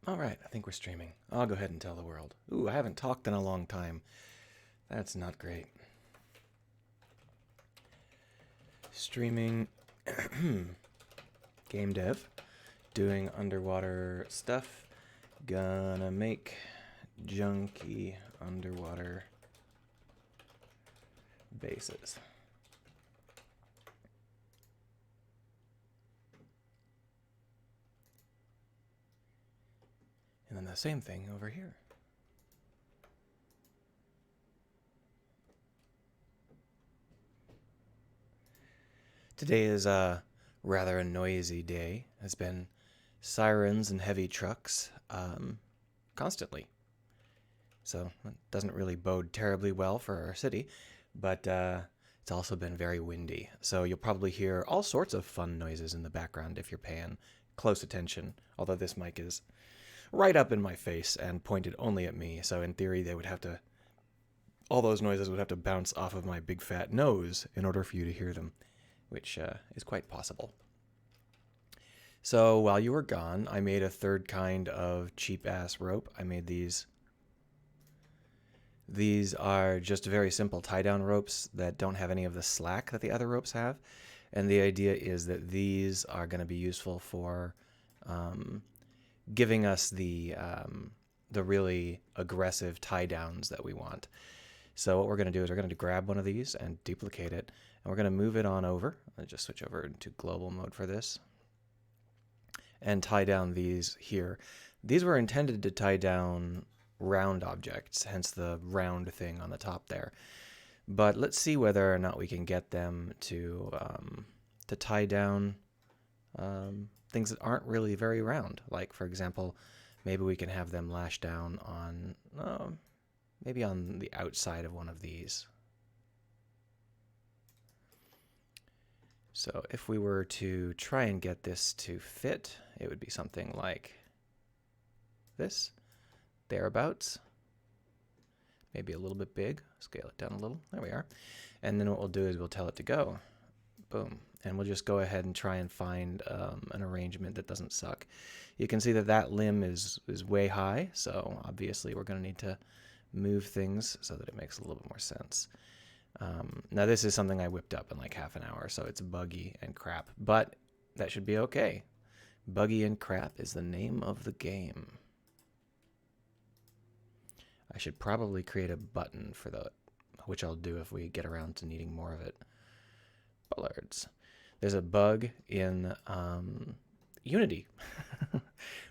All right, I think we're streaming. I'll go ahead and tell the world. Ooh, I haven't talked in a long time. That's not great. Streaming game dev, doing underwater stuff. Gonna make junky underwater bases. And then the same thing over here. Today is rather a noisy day. Has been sirens and heavy trucks constantly. So it doesn't really bode terribly well for our city, but it's also been very windy. So you'll probably hear all sorts of fun noises in the background if you're paying close attention, although this mic is right up in my face and pointed only at me. So in theory, they would have to, all those noises would have to bounce off of my big fat nose in order for you to hear them, which is quite possible. So while you were gone, I made a third kind of cheap ass rope. I made these. These are just very simple tie down ropes that don't have any of the slack that the other ropes have. And the idea is that these are going to be useful for giving us the really aggressive tie downs that we want. So what we're going to do is we're going to grab one of these and duplicate it, and we're going to move it on over. I'll just switch over into global mode for this, and tie down these here. These were intended to tie down round objects, hence the round thing on the top there. But let's see whether or not we can get them to tie down things that aren't really very round. Like, for example, maybe we can have them lash down on maybe on the outside of one of these. So if we were to try and get this to fit, it would be something like this, thereabouts. Maybe a little bit big. Scale it down a little. There we are. And then what we'll do is we'll tell it to go. Boom. And we'll just go ahead and try and find an arrangement that doesn't suck. You can see that that limb is way high, so obviously we're going to need to move things so that it makes a little bit more sense. Now this is something I whipped up in like half an hour, so it's buggy and crap, but that should be okay. Buggy and crap is the name of the game. I should probably create a button for that, which I'll do if we get around to needing more of it. Bollards. There's a bug in Unity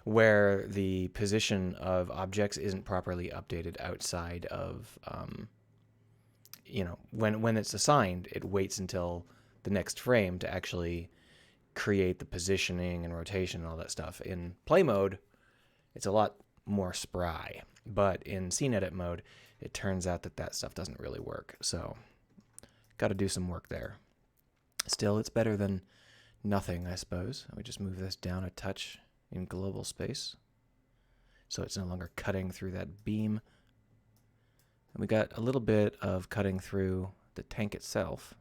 where the position of objects isn't properly updated outside of, when it's assigned, it waits until the next frame to actually create the positioning and rotation and all that stuff. In play mode, it's a lot more spry, but in scene edit mode, it turns out that that stuff doesn't really work. So got to do some work there. Still, it's better than nothing, I suppose. We just move this down a touch in global space, so it's no longer cutting through that beam. And we got a little bit of cutting through the tank itself.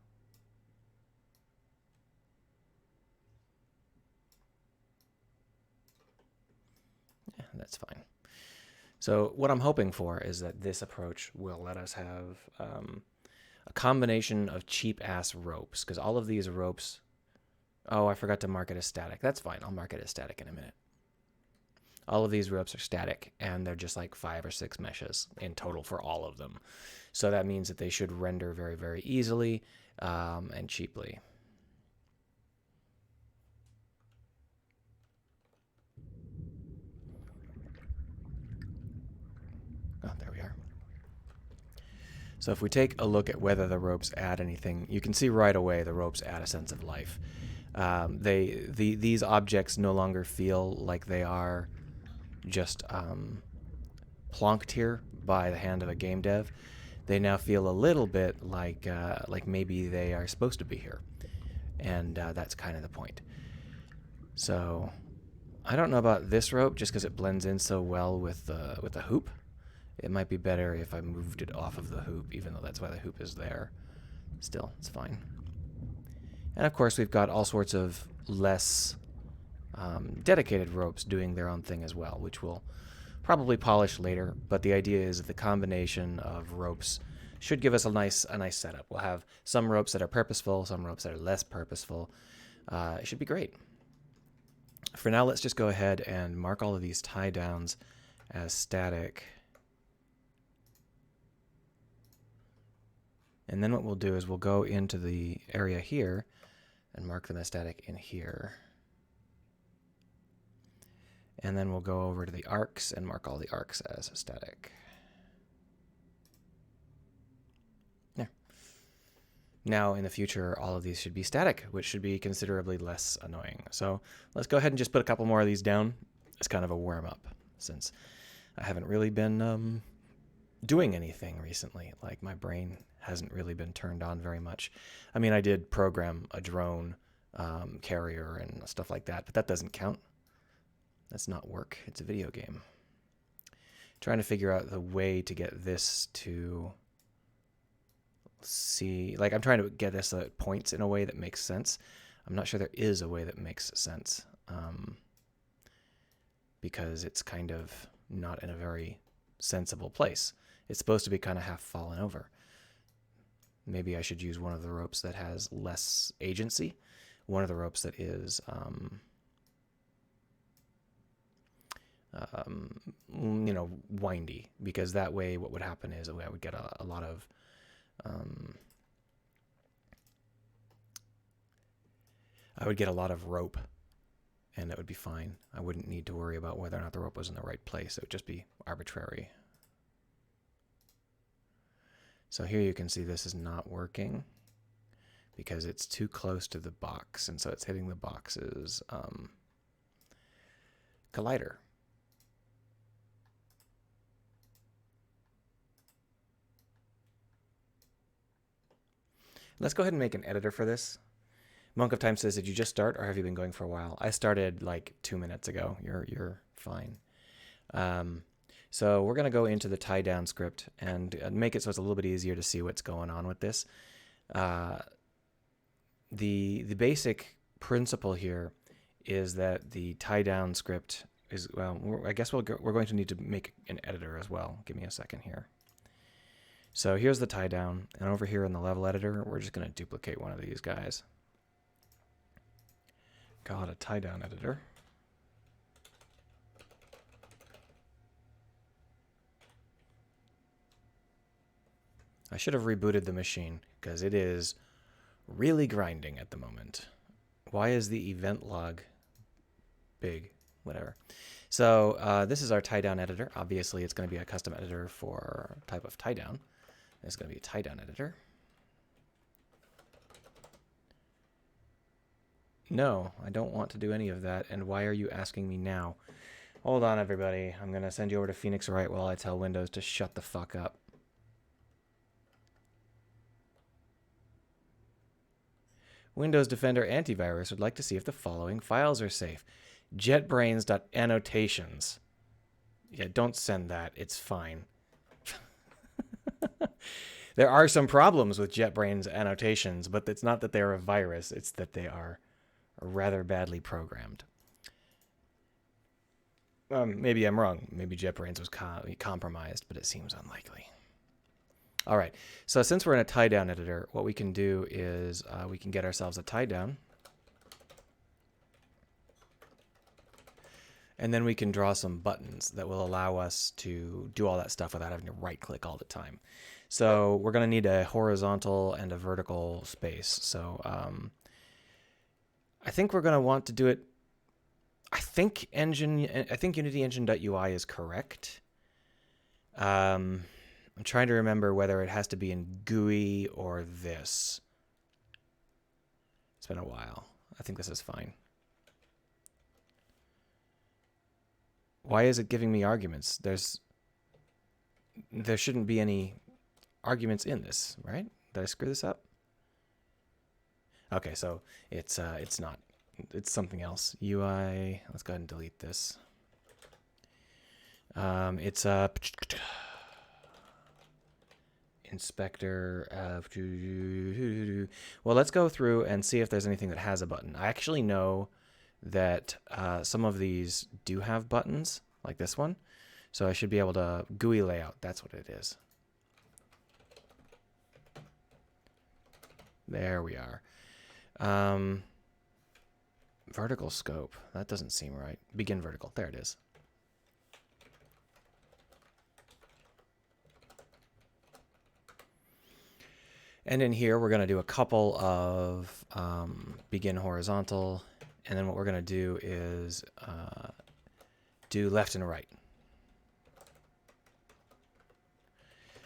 Yeah, that's fine. So what I'm hoping for is that this approach will let us have a combination of cheap-ass ropes, because all of these ropes... Oh, I forgot to mark it as static. That's fine. I'll mark it as static in a minute. All of these ropes are static, and they're just like 5 or 6 meshes in total for all of them. So that means that they should render very, very easily and cheaply. Oh, there we are. So if we take a look at whether the ropes add anything, you can see right away the ropes add a sense of life. These objects no longer feel like they are just plonked here by the hand of a game dev. They now feel a little bit like maybe they are supposed to be here, and that's kind of the point. So I don't know about this rope just because it blends in so well with the hoop. It might be better if I moved it off of the hoop, even though that's why the hoop is there. Still, it's fine. And of course, we've got all sorts of less dedicated ropes doing their own thing as well, which we'll probably polish later. But the idea is that the combination of ropes should give us a nice setup. We'll have some ropes that are purposeful, some ropes that are less purposeful. It should be great. For now, let's just go ahead and mark all of these tie downs as static. And then what we'll do is we'll go into the area here and mark them as static in here. And then we'll go over to the arcs and mark all the arcs as static. There. Now, in the future, all of these should be static, which should be considerably less annoying. So let's go ahead and just put a couple more of these down as kind of a warm-up, since I haven't really been doing anything recently. Like, my brain hasn't really been turned on very much. I mean, I did program a drone carrier and stuff like that, but that doesn't count. That's not work. It's a video game. Trying to figure out the way to get this to see, like, I'm trying to get this at points in a way that makes sense. I'm not sure there is a way that makes sense, because it's kind of not in a very sensible place. It's supposed to be kind of half fallen over. Maybe I should use one of the ropes that has less agency. One of the ropes that is, you know, windy, because that way what would happen is I would get a lot of rope, and that would be fine. I wouldn't need to worry about whether or not the rope was in the right place. It would just be arbitrary. So here you can see this is not working because it's too close to the box, and so it's hitting the box's collider. Let's go ahead and make an editor for this. Monk of Time says, did you just start or have you been going for a while? I started like 2 minutes ago. You're fine. So we're going to go into the tie down script and make it so it's a little bit easier to see what's going on with this. The basic principle here is that the tie down script is, well, I guess we're going to need to make an editor as well. Give me a second here. So here's the tie down, and over here in the level editor, we're just going to duplicate one of these guys. Got a tie down editor. I should have rebooted the machine because it is really grinding at the moment. Why is the event log big? Whatever. So this is our tie down editor. Obviously, it's going to be a custom editor for type of tie down. It's going to be a tie down editor. No, I don't want to do any of that. And why are you asking me now? Hold on, everybody. I'm going to send you over to Phoenix Wright while I tell Windows to shut the fuck up. Windows Defender Antivirus would like to see if the following files are safe. JetBrains.annotations. Yeah, don't send that. It's fine. There are some problems with JetBrains annotations, but it's not that they're a virus. It's that they are rather badly programmed. Maybe I'm wrong. Maybe JetBrains was compromised, but it seems unlikely. All right. So since we're in a tie down editor, what we can do is we can get ourselves a tie down. And then we can draw some buttons that will allow us to do all that stuff without having to right click all the time. So we're going to need a horizontal and a vertical space. So I think we're going to want to do it. I think Unity Engine.ui is correct. I'm trying to remember whether it has to be in GUI or this. It's been a while. I think this is fine. Why is it giving me arguments? There shouldn't be any arguments in this, right? Did I screw this up? Okay, so it's not. It's something else. UI. Let's go ahead and delete this. It's inspector of. Well, let's go through and see if there's anything that has a button. I actually know that some of these do have buttons, like this one. So I should be able to GUI layout. That's what it is. There we are. Vertical scope. That doesn't seem right. Begin vertical. There it is. And in here, we're going to do a couple of begin horizontal. And then what we're going to do is do left and right.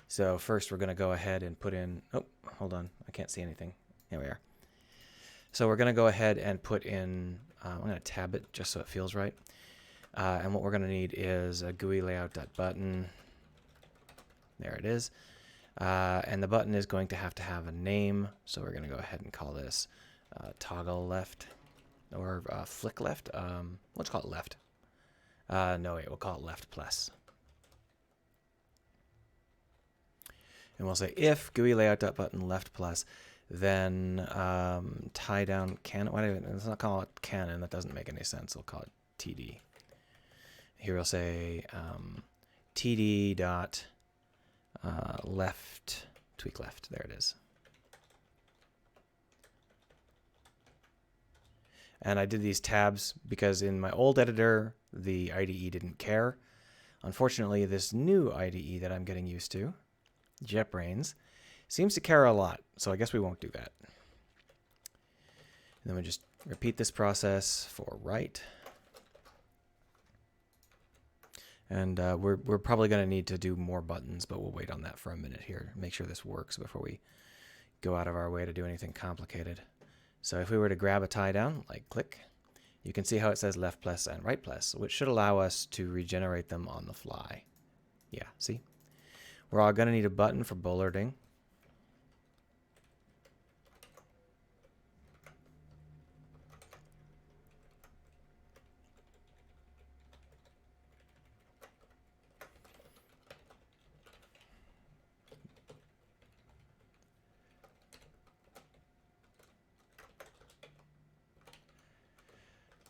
So first, we're going to go ahead and put in... Oh, hold on. I can't see anything. There we are. So we're going to go ahead and put in... I'm going to tab it just so it feels right. And what we're going to need is a GUI layout.button. There it is. And the button is going to have a name. So we're going to go ahead and call this toggle left or flick left. Let's call it left. No, wait, we'll call it left plus. And we'll say if GUI layout.button left plus, then tie down canon. Let's not call it canon. That doesn't make any sense. We'll call it TD. Here we'll say TD dot left, tweak left. There it is. And I did these tabs because in my old editor, the IDE didn't care. Unfortunately, this new IDE that I'm getting used to, JetBrains, seems to care a lot. So I guess we won't do that. And then we just repeat this process for right. And we're probably going to need to do more buttons, but we'll wait on that for a minute here. Make sure this works before we go out of our way to do anything complicated. So if we were to grab a tie down, like click, you can see how it says left plus and right plus, which should allow us to regenerate them on the fly. Yeah, see? We're all going to need a button for bulleting.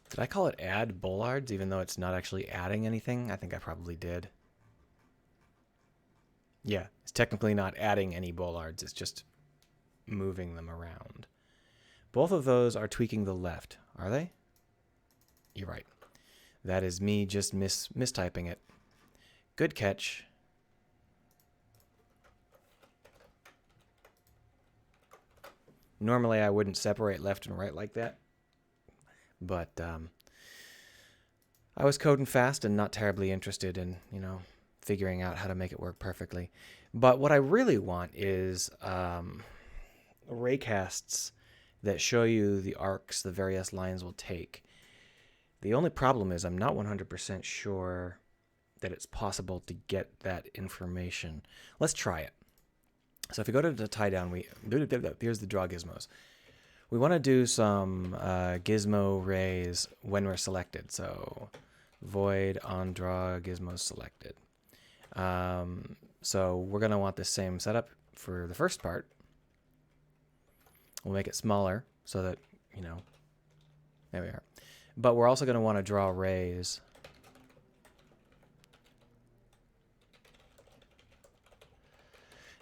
Did I call it add bollards, even though it's not actually adding anything? I think I probably did. Yeah, it's technically not adding any bollards. It's just moving them around. Both of those are tweaking the left, are they? You're right. That is me just mistyping it. Good catch. Normally I wouldn't separate left and right like that. But I was coding fast and not terribly interested in, figuring out how to make it work perfectly. But what I really want is raycasts that show you the arcs the various lines will take. The only problem is I'm not 100% sure that it's possible to get that information. Let's try it. So if we go to the tie down, here's the draw gizmos. We want to do some gizmo rays when we're selected. So void on draw gizmos selected. So we're going to want the same setup for the first part. We'll make it smaller so that, there we are. But we're also going to want to draw rays.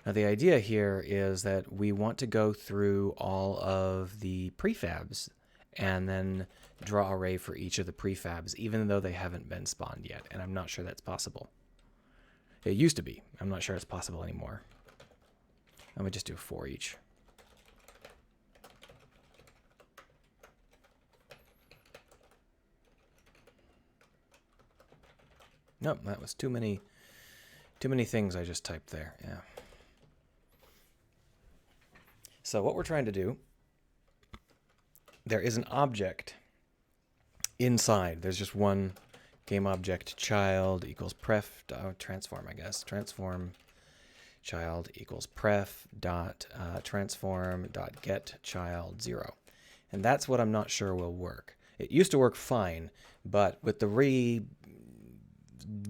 Now the idea here is that we want to go through all of the prefabs and then draw a ray for each of the prefabs, even though they haven't been spawned yet. And I'm not sure that's possible. It used to be. I'm not sure it's possible anymore. I'm going to just do 4 each. Nope, that was too many things I just typed there. Yeah. So what we're trying to do, there is an object inside. There's just one game object, child equals pref, transform, I guess. Transform child equals pref dot transform dot get child 0. And that's what I'm not sure will work. It used to work fine, but with the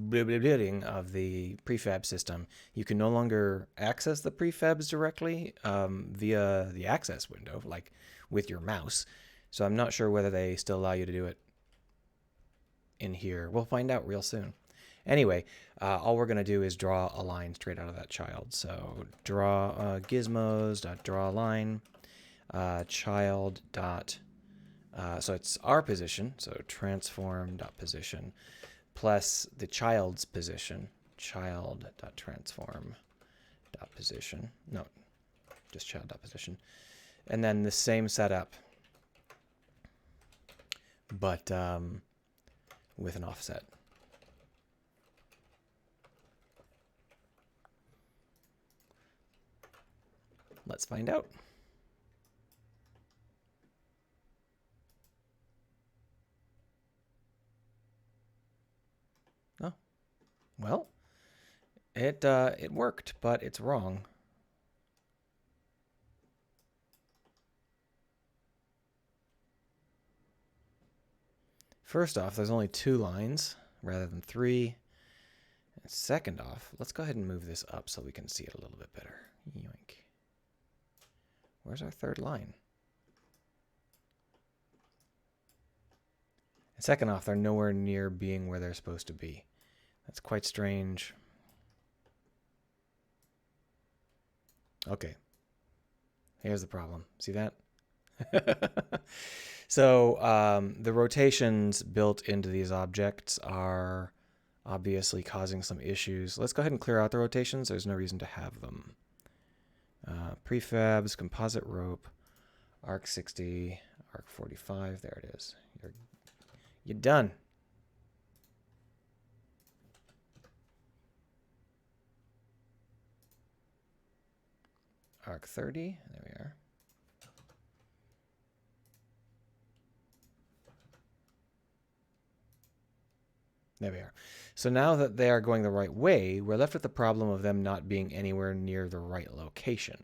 rebuilding of the prefab system, you can no longer access the prefabs directly via the access window, like with your mouse. So I'm not sure whether they still allow you to do it in here. We'll find out real soon. Anyway, all we're going to do is draw a line straight out of that child. So draw gizmos.draw a line, child dot, so it's our position, so transform.position plus the child's position, child.transform.position. No, just child.position. And then the same setup, but with an offset. Let's find out. Oh, well, it worked, but it's wrong. First off, there's only 2 lines rather than 3. And second off, let's go ahead and move this up so we can see it a little bit better. Yoink. Where's our 3rd line? And second off, they're nowhere near being where they're supposed to be. That's quite strange. Okay. Here's the problem. See that? So the rotations built into these objects are obviously causing some issues. Let's go ahead and clear out the rotations. There's no reason to have them. Prefabs, composite rope, arc 60, arc 45. There it is. You're done. Arc 30. There we are. There we are. So now that they are going the right way, we're left with the problem of them not being anywhere near the right location.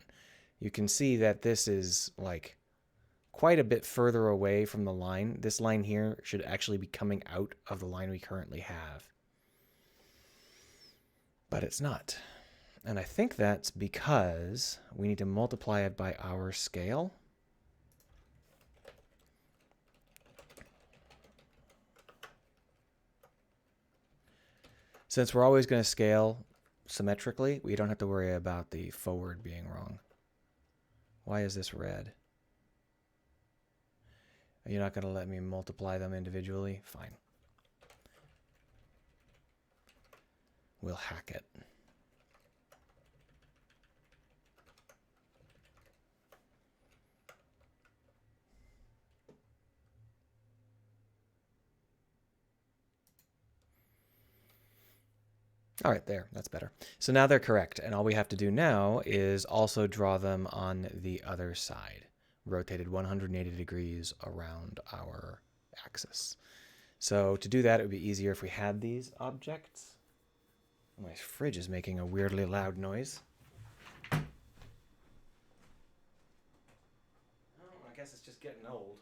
You can see that this is like quite a bit further away from the line. This line here should actually be coming out of the line we currently have. But it's not. And I think that's because we need to multiply it by our scale. Since we're always going to scale symmetrically, we don't have to worry about the forward being wrong. Why is this red? Are you not going to let me multiply them individually? Fine. We'll hack it. All right, there, that's better. So now they're correct, and all we have to do now is also draw them on the other side, rotated 180 degrees around our axis. So to do that, it would be easier if we had these objects. My fridge is making a weirdly loud noise. Oh, I guess it's just getting old.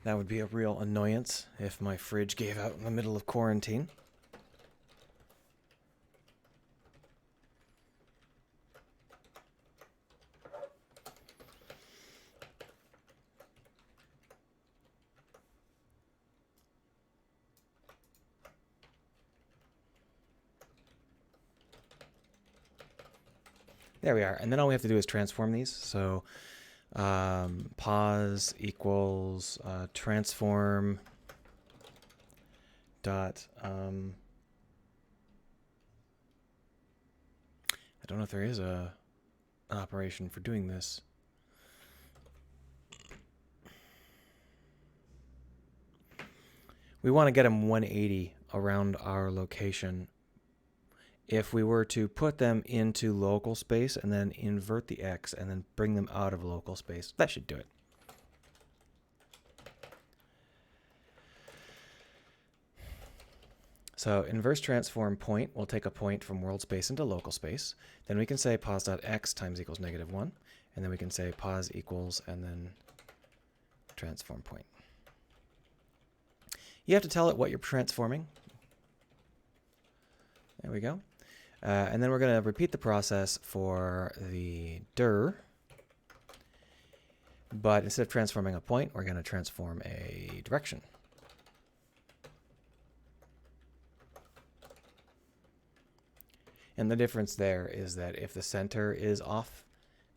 That would be a real annoyance if my fridge gave out in the middle of quarantine. There we are. And then all we have to do is transform these. So pos equals transform dot I don't know if there is an operation for doing this. We want to get them 180 around our location. If we were to put them into local space and then invert the X and then bring them out of local space, that should do it. So inverse transform point will take a point from world space into local space. Then we can say pos.x times equals -1. And then we can say pos equals and then transform point. You have to tell it what you're transforming. There we go. And then we're going to repeat the process for the dir. But instead of transforming a point, we're going to transform a direction. And the difference there is that if the center is off,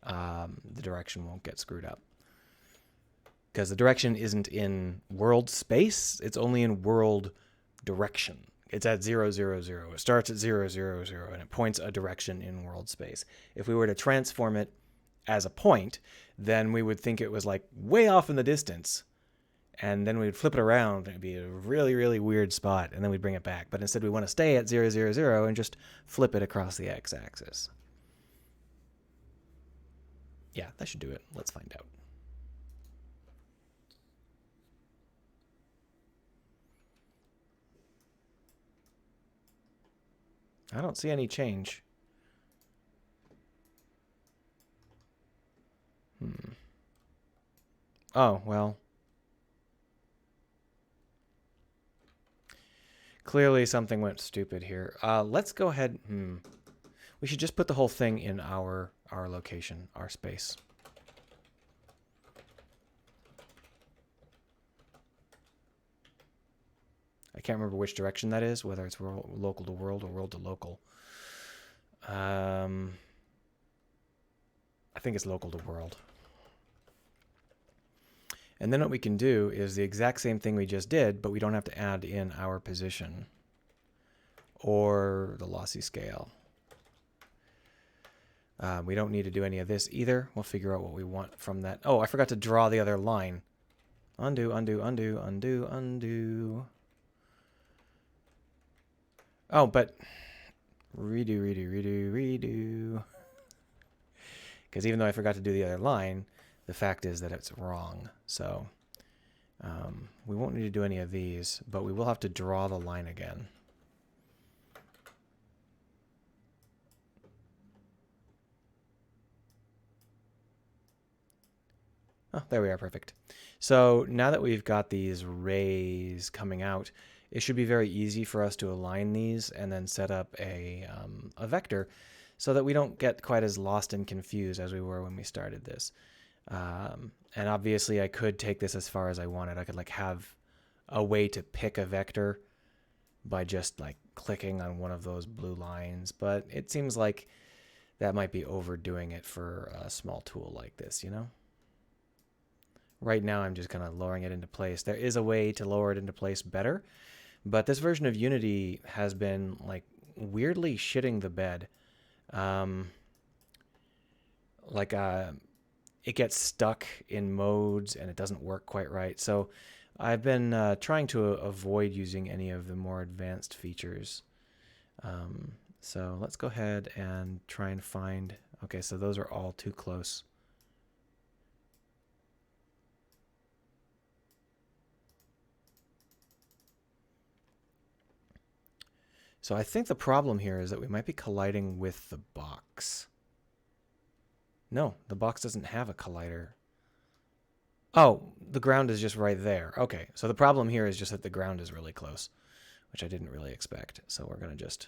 the direction won't get screwed up. Because the direction isn't in world space, it's only in world direction. It's at 0, 0, 0. It starts at 0, 0, 0, and it points a direction in world space. If we were to transform it as a point, then we would think it was like way off in the distance. And then we'd flip it around, and it'd be a really, really weird spot, and then we'd bring it back. But instead, we want to stay at 0, 0, 0 and just flip it across the x-axis. Yeah, that should do it. Let's find out. I don't see any change. Oh, well. Clearly something went stupid here. Let's go ahead. We should just put the whole thing in our location, our space. I can't remember which direction that is, whether it's local to world or world to local. I think it's local to world. And then what we can do is the exact same thing we just did, but we don't have to add in our position or the lossy scale. We don't need to do any of this either. We'll figure out what we want from that. Oh, I forgot to draw the other line. Undo, undo, undo, undo, undo. Oh, but redo, redo, redo, redo. Because even though I forgot to do the other line, the fact is that it's wrong. So we won't need to do any of these, but we will have to draw the line again. Oh, there we are, perfect. So now that we've got these rays coming out, it should be very easy for us to align these and then set up a vector so that we don't get quite as lost and confused as we were when we started this. And obviously I could take this as far as I wanted. I could like have a way to pick a vector by just like clicking on one of those blue lines, but it seems like that might be overdoing it for a small tool like this, you know? Right now I'm just kind of lowering it into place. There is a way to lower it into place better, but this version of Unity has been like weirdly shitting the bed. It gets stuck in modes and it doesn't work quite right. So I've been trying to avoid using any of the more advanced features. So let's go ahead and try and find... Okay, so those are all too close. So I think the problem here is that we might be colliding with the box. No, the box doesn't have a collider. Oh, the ground is just right there. Okay, so the problem here is just that the ground is really close, which I didn't really expect. So we're going to just...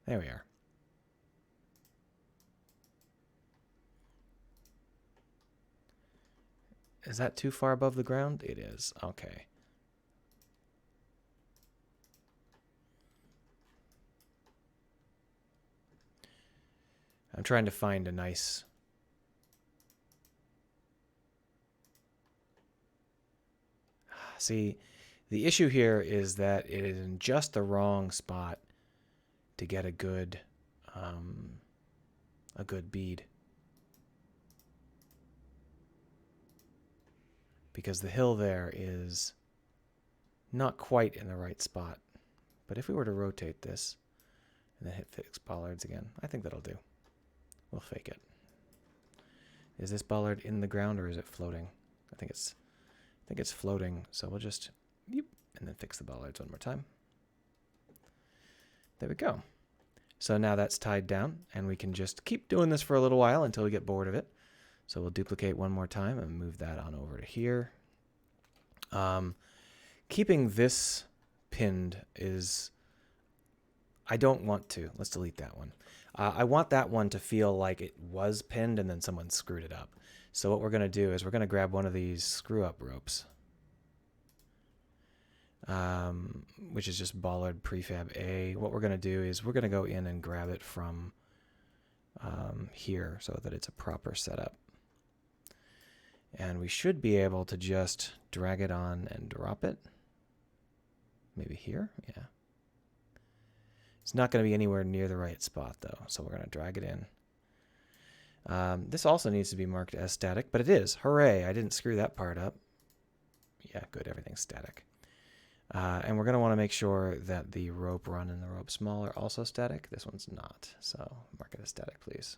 There we are. Is that too far above the ground? It is. Okay. I'm trying to find a nice... See, the issue here is that it is in just the wrong spot to get a good bead. Because the hill there is not quite in the right spot. But if we were to rotate this and then hit fix bollards again, I think that'll do. We'll fake it. Is this bollard in the ground or is it floating? I think it's floating, so we'll just and then fix the bollards one more time. There we go. So now that's tied down, and we can just keep doing this for a little while until we get bored of it. So we'll duplicate one more time and move that on over to here. Keeping this pinned is... I don't want to. Let's delete that one. I want that one to feel like it was pinned and then someone screwed it up. So what we're going to do is we're going to grab one of these screw-up ropes, which is just bollard prefab A. What we're going to do is we're going to go in and grab it from here so that it's a proper setup. And we should be able to just drag it on and drop it. Maybe here? Yeah. It's not going to be anywhere near the right spot, though, so we're going to drag it in. This also needs to be marked as static, but it is. Hooray, I didn't screw that part up. Yeah, good, everything's static. And we're going to want to make sure that the rope run and the rope small are also static. This one's not, so mark it as static, please.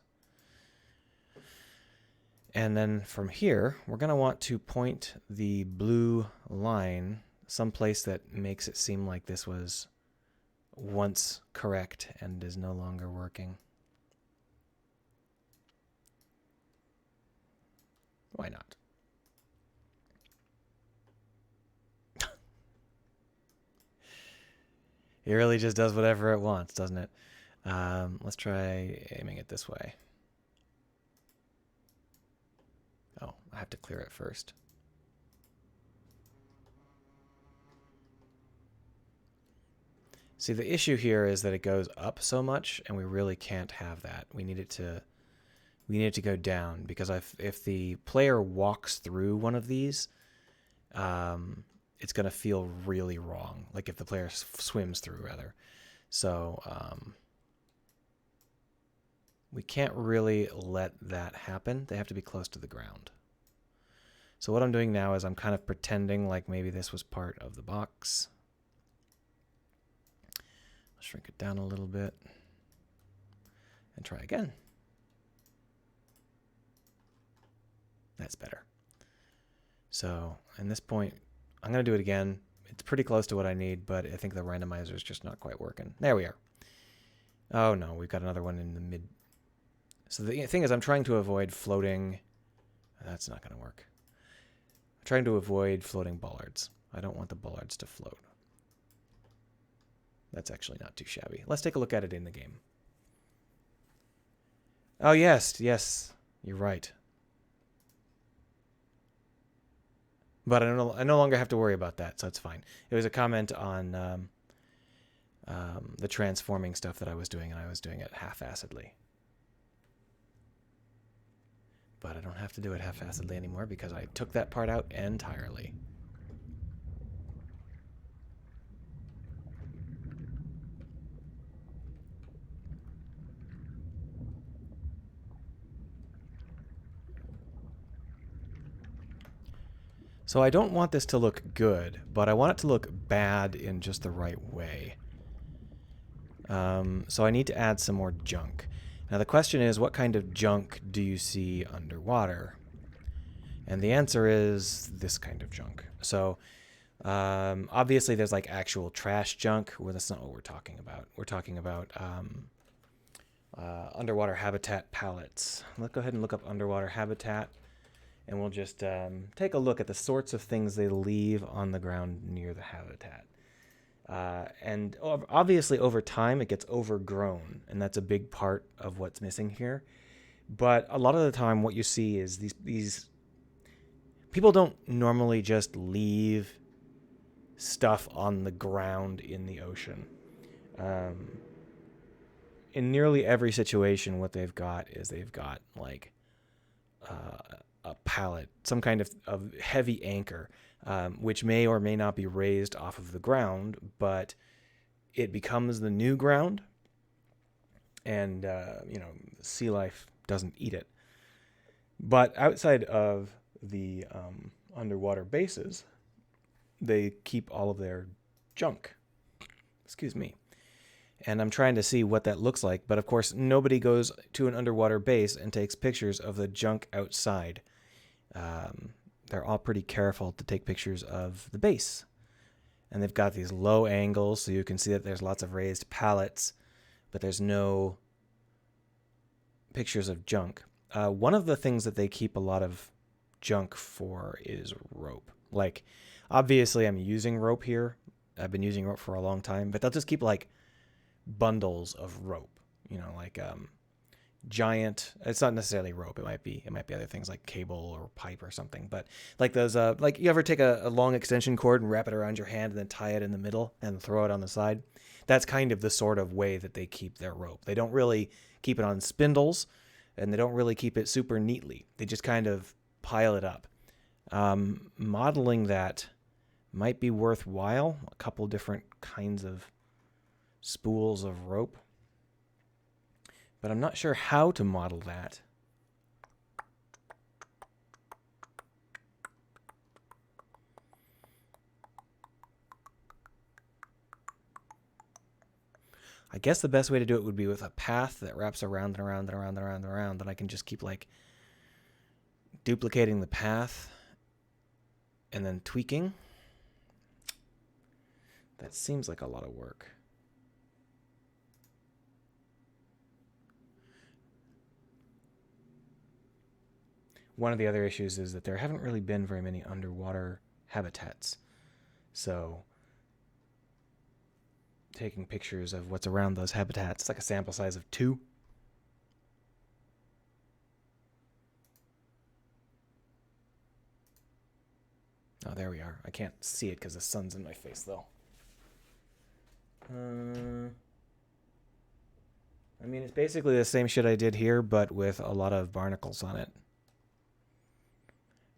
And then from here, we're going to want to point the blue line someplace that makes it seem like this was once correct and is no longer working. Why not? It really just does whatever it wants, doesn't it? Let's try aiming it this way. Oh, I have to clear it first. See, the issue here is that it goes up so much, and we really can't have that. We need it to go down, because if the player walks through one of these, it's going to feel really wrong. Like if the player swims through, rather. So we can't really let that happen. They have to be close to the ground. So what I'm doing now is I'm kind of pretending like maybe this was part of the box. I'll shrink it down a little bit and try again. That's better. So at this point, I'm going to do it again. It's pretty close to what I need, but I think the randomizer is just not quite working. There we are. Oh no, we've got another one in the mid. So the thing is, I'm trying to avoid floating. That's not going to work. I'm trying to avoid floating bollards. I don't want the bollards to float. That's actually not too shabby. Let's take a look at it in the game. Oh, yes, you're right. But I no longer have to worry about that, so it's fine. It was a comment on the transforming stuff that I was doing, and I was doing it half-assedly. But I don't have to do it half-assedly anymore because I took that part out entirely. So I don't want this to look good, but I want it to look bad in just the right way. So I need to add some more junk. Now the question is, what kind of junk do you see underwater? And the answer is this kind of junk. So obviously there's like actual trash junk. Well, that's not what we're talking about. We're talking about underwater habitat pallets. Let's go ahead and look up underwater habitat. And we'll just take a look at the sorts of things they leave on the ground near the habitat. And obviously over time it gets overgrown, and that's a big part of what's missing here. But a lot of the time what you see is these people don't normally just leave stuff on the ground in the ocean. In nearly every situation, what they've got is they've got like a pallet, some kind of heavy anchor, which may or may not be raised off of the ground, but it becomes the new ground, and sea life doesn't eat it. But outside of the underwater bases, they keep all of their junk. Excuse me. And I'm trying to see what that looks like, but of course nobody goes to an underwater base and takes pictures of the junk outside. They're all pretty careful to take pictures of the base. And they've got these low angles, so you can see that there's lots of raised pallets, but there's no pictures of junk. One of the things that they keep a lot of junk for is rope. Like, obviously I'm using rope here. I've been using rope for a long time, but they'll just keep like bundles of rope, like giant. It's not necessarily rope. It might be other things like cable or pipe or something. But like those, like you ever take a long extension cord and wrap it around your hand and then tie it in the middle and throw it on the side. That's kind of the sort of way that they keep their rope. They don't really keep it on spindles, and they don't really keep it super neatly. They just kind of pile it up. Modeling that might be worthwhile. A couple different kinds of spools of rope. But I'm not sure how to model that. I guess the best way to do it would be with a path that wraps around and around and around and around and around. Then I can just keep like duplicating the path and then tweaking. That seems like a lot of work. One of the other issues is that there haven't really been very many underwater habitats. So taking pictures of what's around those habitats, it's like a sample size of 2. Oh, there we are. I can't see it because the sun's in my face, though. I mean, it's basically the same shit I did here, but with a lot of barnacles on it.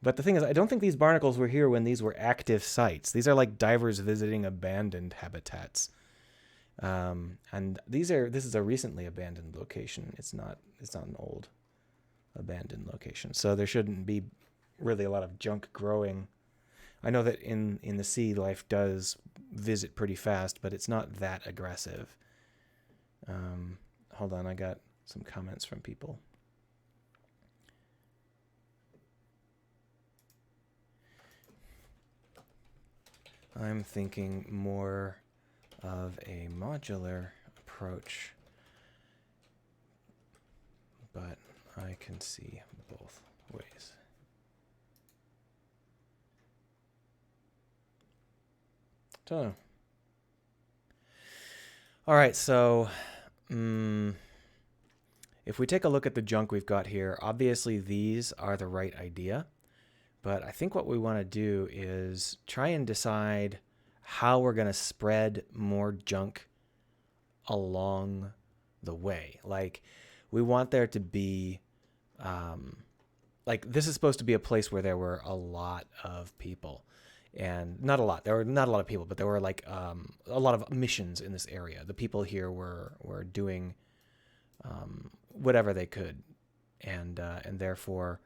But the thing is, I don't think these barnacles were here when these were active sites. These are like divers visiting abandoned habitats. And this is a recently abandoned location. It's not an old abandoned location. So there shouldn't be really a lot of junk growing. I know that in the sea, life does visit pretty fast, but it's not that aggressive. Hold on, I got some comments from people. I'm thinking more of a modular approach, but I can see both ways. Don't know. All right, so if we take a look at the junk we've got here, obviously these are the right idea. But I think what we want to do is try and decide how we're going to spread more junk along the way. Like, we want there to be, like, this is supposed to be a place where there were a lot of people. And not a lot. There were not a lot of people, but there were, like, a lot of missions in this area. The people here were doing whatever they could. And therefore...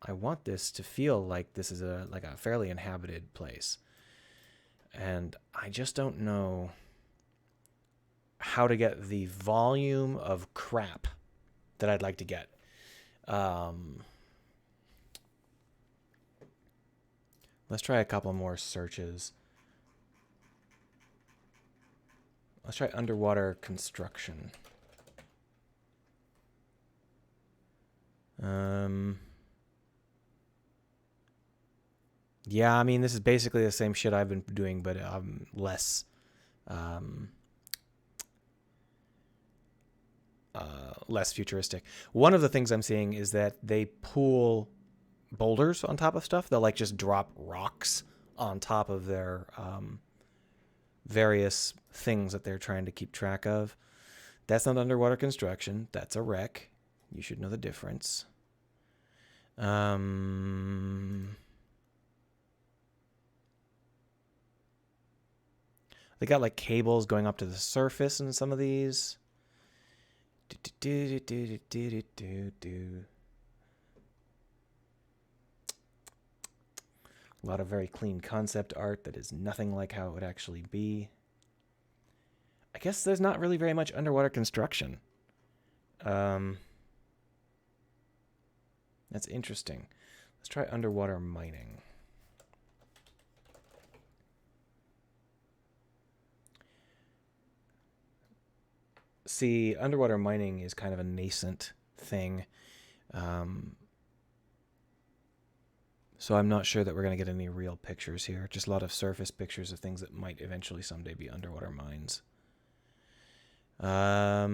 I want this to feel like this is a fairly inhabited place. And I just don't know how to get the volume of crap that I'd like to get. Let's try a couple more searches. Let's try underwater construction. Yeah, I mean, this is basically the same shit I've been doing, but less futuristic. One of the things I'm seeing is that they pool boulders on top of stuff. They'll like just drop rocks on top of their various things that they're trying to keep track of. That's not underwater construction. That's a wreck. You should know the difference. They got like cables going up to the surface in some of these. A lot of very clean concept art that is nothing like how it would actually be. I guess there's not really very much underwater construction. That's interesting. Let's try underwater mining. See, underwater mining is kind of a nascent thing. So I'm not sure that we're going to get any real pictures here. Just a lot of surface pictures of things that might eventually someday be underwater mines. Yeah.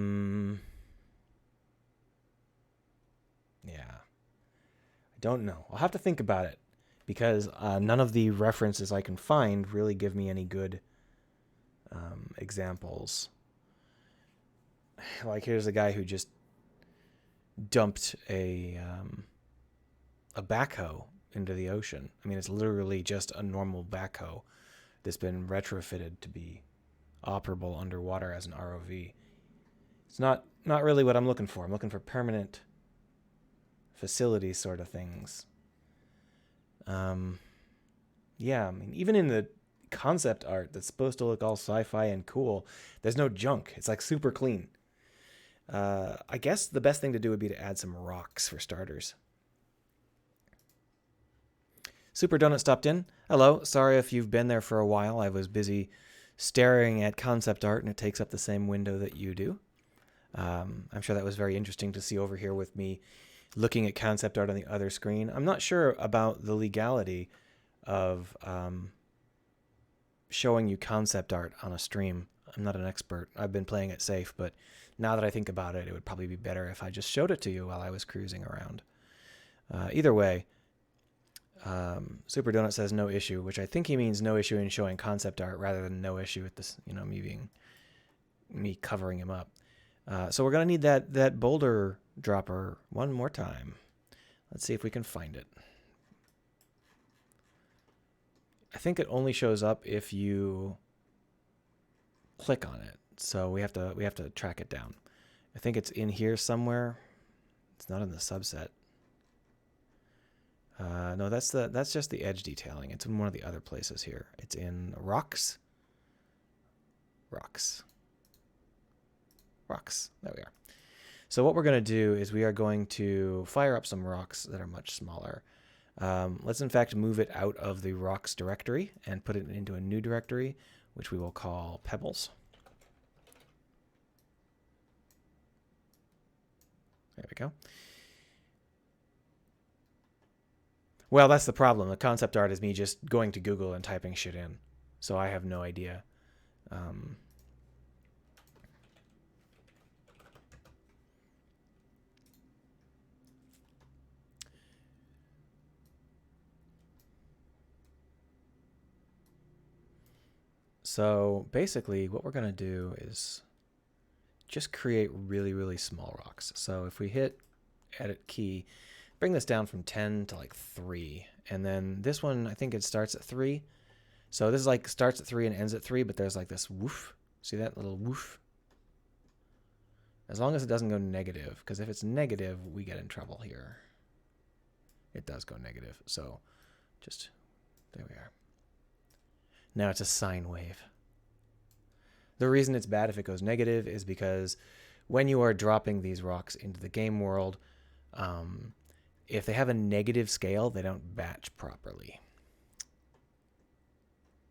I don't know. I'll have to think about it because none of the references I can find really give me any good examples. Like here's a guy who just dumped a backhoe into the ocean. I mean, it's literally just a normal backhoe that's been retrofitted to be operable underwater as an ROV. It's not really what I'm looking for. I'm looking for permanent facility sort of things. Yeah, I mean, even in the concept art that's supposed to look all sci-fi and cool, there's no junk. It's like super clean. I guess the best thing to do would be to add some rocks for starters. Super Donut stopped in. Hello. Sorry if you've been there for a while. I was busy staring at concept art, and it takes up the same window that you do. I'm sure that was very interesting to see over here with me looking at concept art on the other screen. I'm not sure about the legality of showing you concept art on a stream. I'm not an expert. I've been playing it safe, but now that I think about it, it would probably be better if I just showed it to you while I was cruising around. Either way, Super Donut says no issue, which I think he means no issue in showing concept art rather than no issue with this, me covering him up. So we're gonna need that boulder dropper one more time. Let's see if we can find it. I think it only shows up if you click on it. So we have to track it down. I think it's in here somewhere. It's not in the subset. No, that's just the edge detailing. It's in one of the other places here. It's in rocks. Rocks. There we are. So what we're going to do is we are going to fire up some rocks that are much smaller. Let's in fact move it out of the rocks directory and put it into a new directory, which we will call pebbles. There we go. Well, that's the problem. The concept art is me just going to Google and typing shit in. So I have no idea. So basically what we're going to do is just create really, really small rocks. So if we hit edit key, bring this down from 10 to like 3. And then this one, I think it starts at 3. So this is like starts at 3 and ends at 3, but there's like this woof. See that little woof? As long as it doesn't go negative, because if it's negative, we get in trouble here. It does go negative. So just, there we are. Now it's a sine wave. The reason it's bad if it goes negative is because when you are dropping these rocks into the game world, if they have a negative scale, they don't batch properly.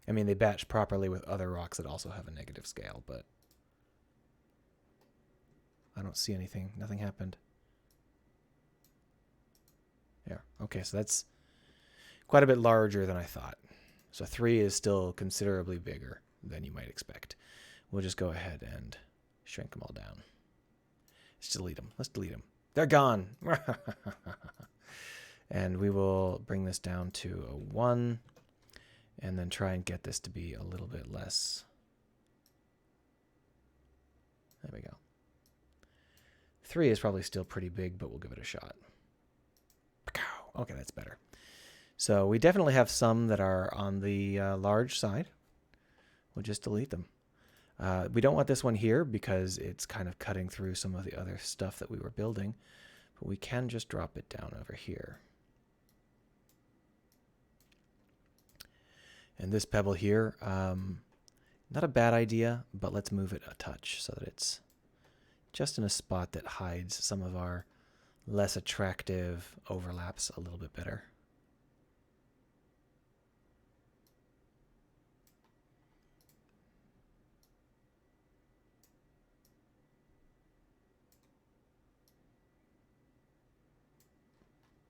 I mean, they batch properly with other rocks that also have a negative scale, but I don't see anything. Nothing happened. There. Okay, so that's quite a bit larger than I thought. So 3 is still considerably bigger than you might expect. We'll just go ahead and shrink them all down. Let's delete them. Let's delete them. They're gone. And we will bring this down to a 1 and then try and get this to be a little bit less. There we go. 3 is probably still pretty big, but we'll give it a shot. Okay, that's better. So we definitely have some that are on the large side. We'll just delete them. We don't want this one here because it's kind of cutting through some of the other stuff that we were building. But we can just drop it down over here. And this pebble here, not a bad idea, but let's move it a touch so that it's just in a spot that hides some of our less attractive overlaps a little bit better.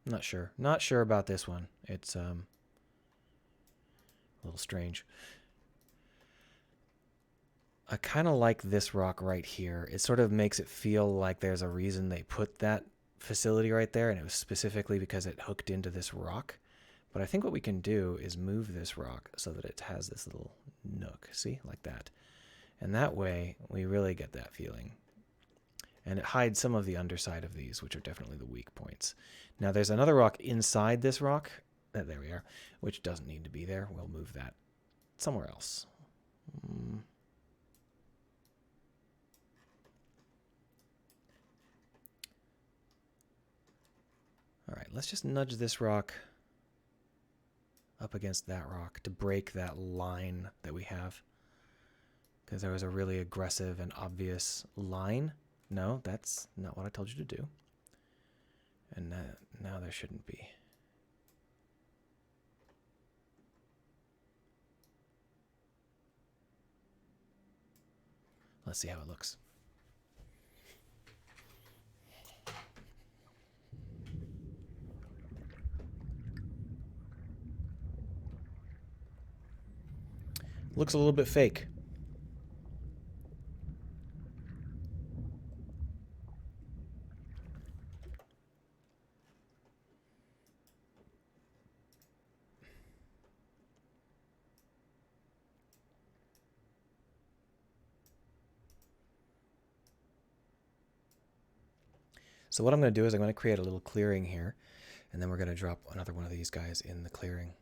Not sure. Not sure about this one. It's a little strange. I kind of like this rock right here. It sort of makes it feel like there's a reason they put that facility right there, and it was specifically because it hooked into this rock. But I think what we can do is move this rock so that it has this little nook, see, like that. And that way, we really get that feeling. And it hides some of the underside of these, which are definitely the weak points. Now, there's another rock inside this rock. There we are, which doesn't need to be there. We'll move that somewhere else. All right, let's just nudge this rock up against that rock to break that line that we have. Because there was a really aggressive and obvious line. No, that's not what I told you to do. And now there shouldn't be. Let's see how it looks. Looks a little bit fake. So what I'm going to do is I'm going to create a little clearing here, and then we're going to drop another one of these guys in the clearing.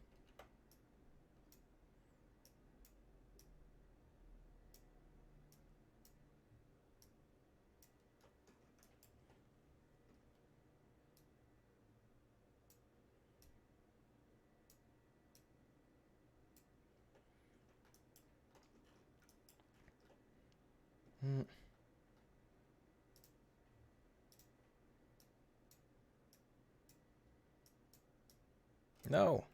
No.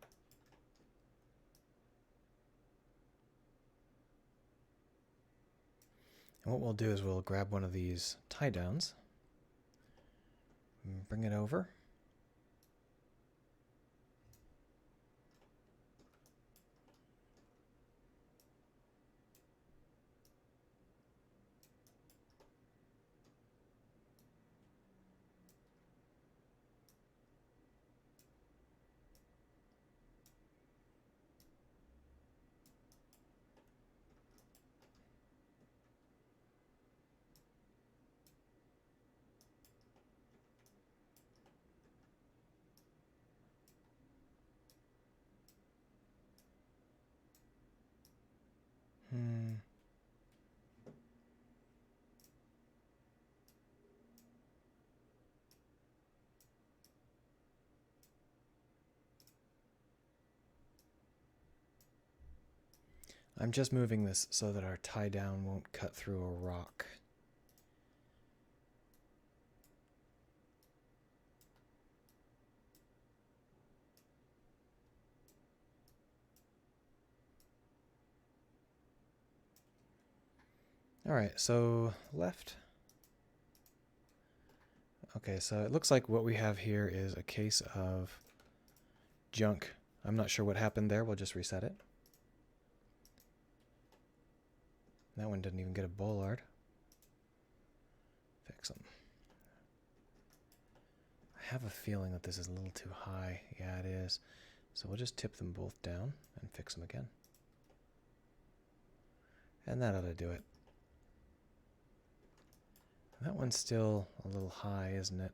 And what we'll do is we'll grab one of these tie downs, bring it over. I'm just moving this so that our tie down won't cut through a rock. All right, so left. Okay, so it looks like what we have here is a case of junk. I'm not sure what happened there. We'll just reset it. That one didn't even get a bollard. Fix them. I have a feeling that this is a little too high. Yeah, it is. So we'll just tip them both down and fix them again. And that ought to do it. That one's still a little high, isn't it?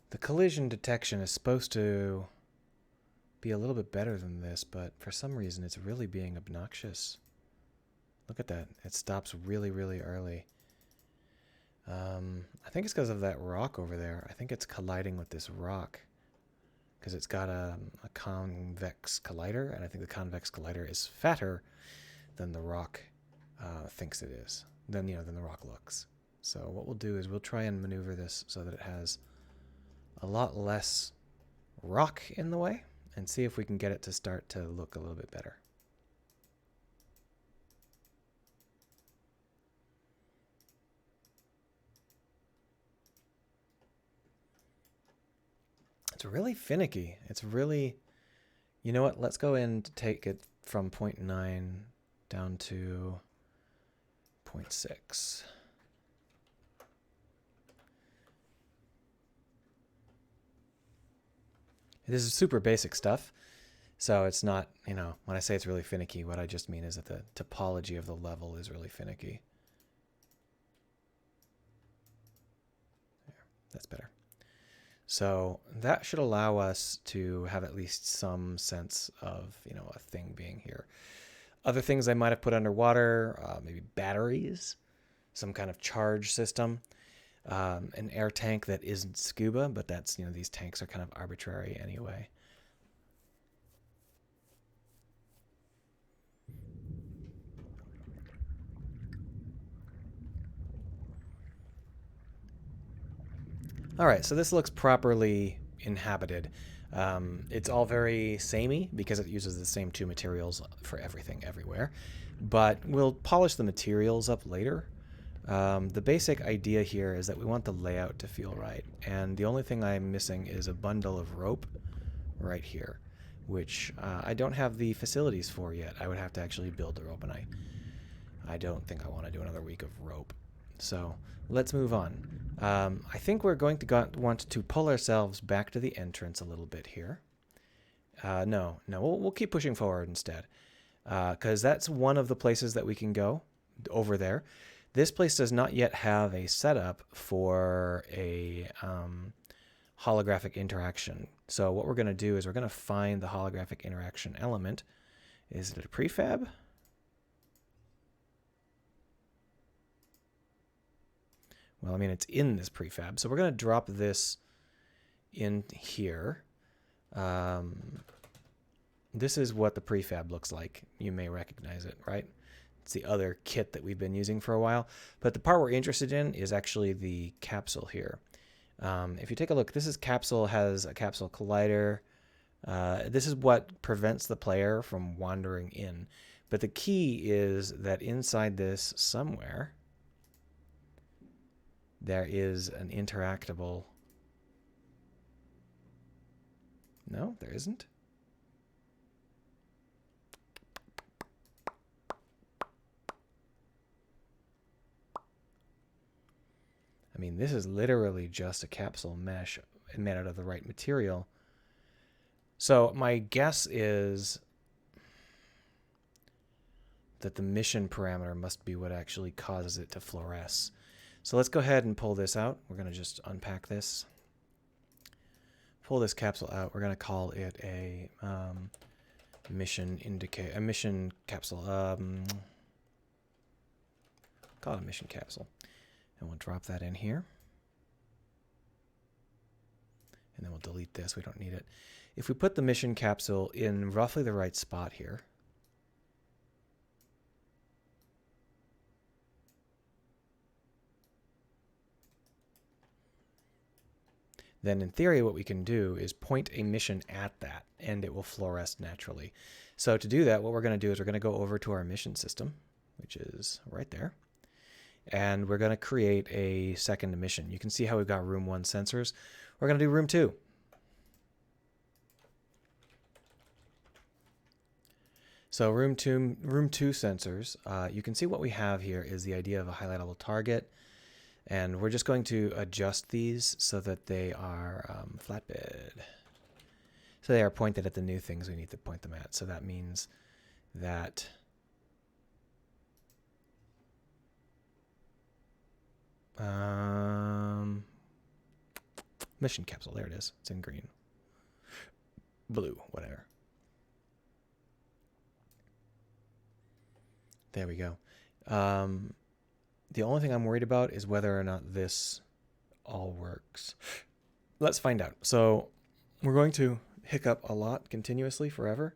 The collision detection is supposed to be a little bit better than this, but for some reason it's really being obnoxious. Look at that. It stops really, really early. I think it's because of that rock over there. I think it's colliding with this rock because it's got a convex collider, and I think the convex collider is fatter than the rock thinks it is, than the rock looks. So what we'll do is we'll try and maneuver this so that it has a lot less rock in the way and see if we can get it to start to look a little bit better. It's really finicky. It's really... You know what? Let's go and take it from 0.9 down to 0.6. This is super basic stuff. So it's not, you know, when I say it's really finicky, what I just mean is that the topology of the level is really finicky. There, that's better. So that should allow us to have at least some sense of, you know, a thing being here. Other things I might have put underwater, maybe batteries, some kind of charge system, an air tank that isn't scuba, but that's, you know, these tanks are kind of arbitrary anyway. All right, so this looks properly inhabited. It's all very samey because it uses the same two materials for everything everywhere. But we'll polish the materials up later. The basic idea here is that we want the layout to feel right. And the only thing I'm missing is a bundle of rope right here, which I don't have the facilities for yet. I would have to actually build the rope, and I don't think I want to do another week of rope. So let's move on. I think we're going to want to pull ourselves back to the entrance a little bit here. No, we'll keep pushing forward instead, because that's one of the places that we can go over there. This place does not yet have a setup for a holographic interaction. So what we're going to do is we're going to find the holographic interaction element. Is it a prefab? Well, I mean, it's in this prefab. So we're going to drop this in here. This is what the prefab looks like. You may recognize it, right? It's the other kit that we've been using for a while. But the part we're interested in is actually the capsule here. If you take a look, this capsule has a capsule collider. This is what prevents the player from wandering in. But the key is that inside this somewhere, there is an interactable... No, there isn't. I mean, this is literally just a capsule mesh made out of the right material. So my guess is that the mission parameter must be what actually causes it to fluoresce. So let's go ahead and pull this out. We're going to just unpack this. Pull this capsule out. We're going to call it a mission capsule. Call it a mission capsule. And we'll drop that in here. And then we'll delete this. We don't need it. If we put the mission capsule in roughly the right spot here, then in theory what we can do is point a mission at that, and it will fluoresce naturally. So to do that, what we're going to do is we're going to go over to our mission system, which is right there, and we're going to create a second mission. You can see how we've got room 1 sensors. We're going to do room 2. So room two sensors, you can see what we have here is the idea of a highlightable target. And we're just going to adjust these so that they are flatbed. So they are pointed at the new things we need to point them at. So that means that mission capsule, there it is. It's in green. Blue, whatever. There we go. The only thing I'm worried about is whether or not this all works. Let's find out. So we're going to hiccup a lot continuously forever.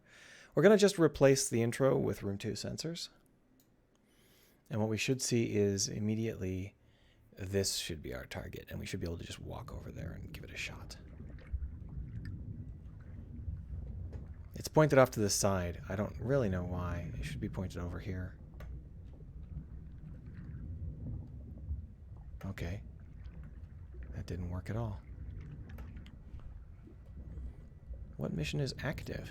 We're going to just replace the intro with room 2 sensors. And what we should see is immediately this should be our target. And we should be able to just walk over there and give it a shot. It's pointed off to the side. I don't really know why. It should be pointed over here. Okay. That didn't work at all. What mission is active?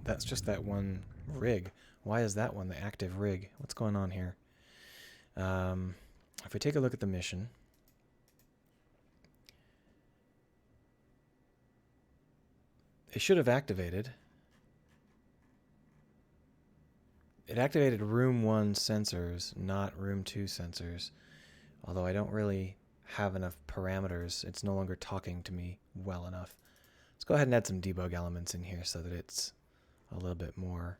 That's just that one rig. Why is that one the active rig? What's going on here? If we take a look at the mission, it should have activated. It activated room 1 sensors, not room 2 sensors. Although I don't really have enough parameters, it's no longer talking to me well enough. Let's go ahead and add some debug elements in here so that it's a little bit more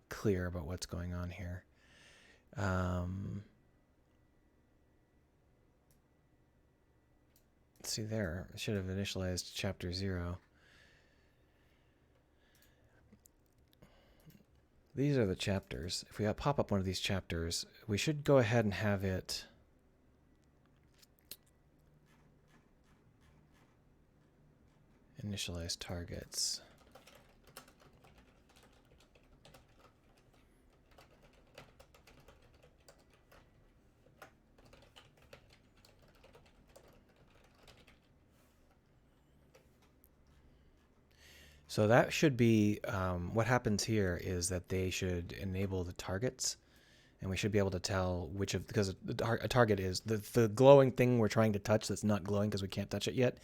clear about what's going on here. Let's see there. I should have initialized chapter 0. These are the chapters. If we pop up one of these chapters, we should go ahead and have it initialize targets. So that should be, what happens here is that they should enable the targets, and we should be able to tell which of, because a target is, the glowing thing we're trying to touch that's not glowing because we can't touch it yet,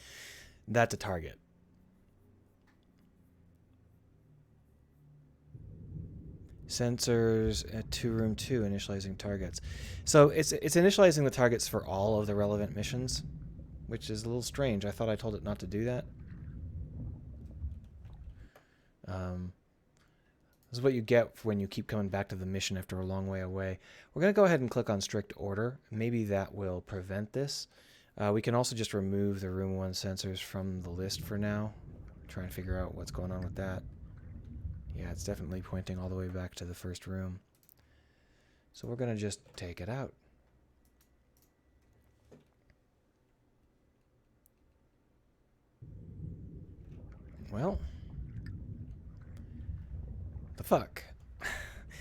that's a target. Sensors to room 2, initializing targets. So it's initializing the targets for all of the relevant missions, which is a little strange. I thought I told it not to do that. This is what you get when you keep coming back to the mission after a long way away. We're going to go ahead and click on strict order. Maybe that will prevent this. We can also just remove the room 1 sensors from the list for now. Try and figure out what's going on with that. Yeah, it's definitely pointing all the way back to the first room. So we're going to just take it out. Well, the fuck.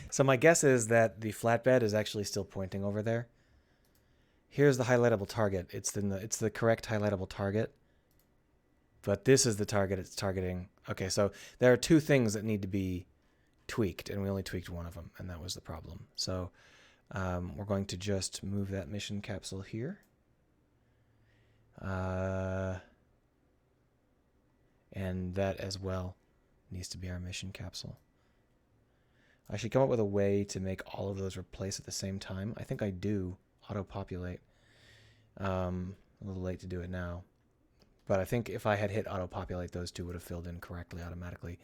So my guess is that the flatbed is actually still pointing over there. Here's the highlightable target. It's the correct highlightable target. But this is the target it's targeting. Okay, so there are 2 things that need to be tweaked, and we only tweaked one of them, and that was the problem. So we're going to just move that mission capsule here. And that as well needs to be our mission capsule. I should come up with a way to make all of those replace at the same time. I think I do auto-populate. A little late to do it now. But I think if I had hit auto-populate, those 2 would have filled in correctly automatically.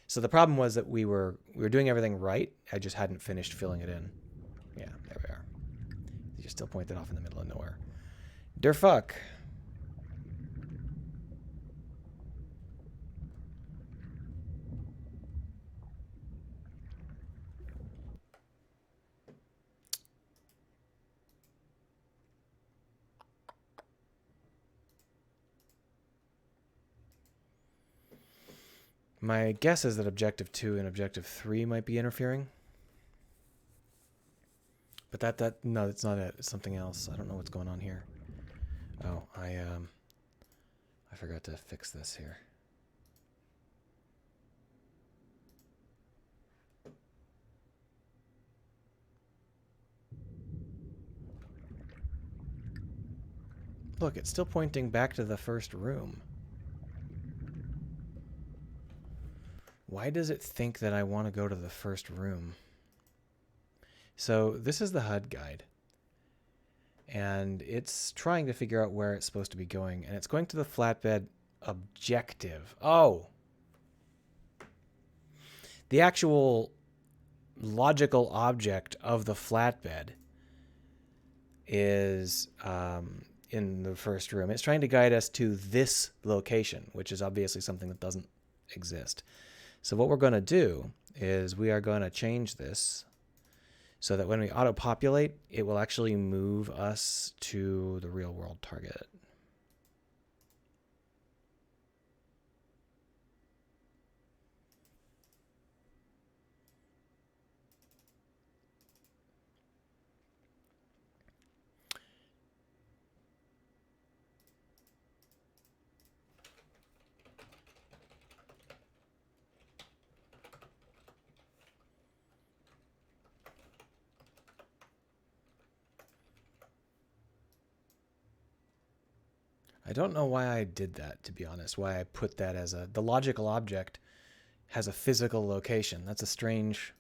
So the problem was that we were doing everything right. I just hadn't finished filling it in. Yeah, there we are. You still pointed off in the middle of nowhere. Der fuck. My guess is that Objective 2 and Objective 3 might be interfering. But no, it's not it. It's something else. I don't know what's going on here. Oh, I forgot to fix this here. Look, it's still pointing back to the first room. Why does it think that I want to go to the first room? So this is the HUD guide. And it's trying to figure out where it's supposed to be going. And it's going to the flatbed objective. Oh! The actual logical object of the flatbed is in the first room. It's trying to guide us to this location, which is obviously something that doesn't exist. So what we're going to do is we are going to change this so that when we auto-populate, it will actually move us to the real-world target. I don't know why I did that, to be honest, why I put that as the logical object has a physical location. That's a strange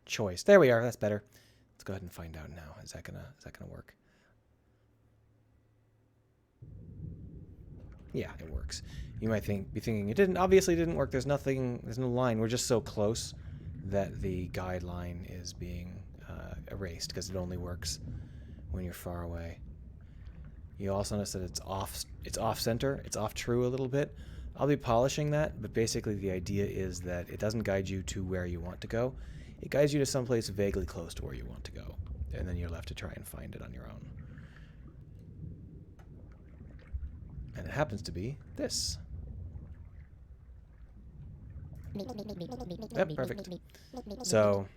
choice. There we are. That's better. Let's go ahead and find out now. Is that gonna work? Yeah, it works. You might be thinking it didn't. Obviously, didn't work. There's no line. We're just so close that the guideline is being erased because it only works when you're far away. You also notice that it's off center. It's off true a little bit. I'll be polishing that, but basically the idea is that it doesn't guide you to where you want to go. It guides you to someplace vaguely close to where you want to go, and then you're left to try and find it on your own. And it happens to be this. Yep, perfect. So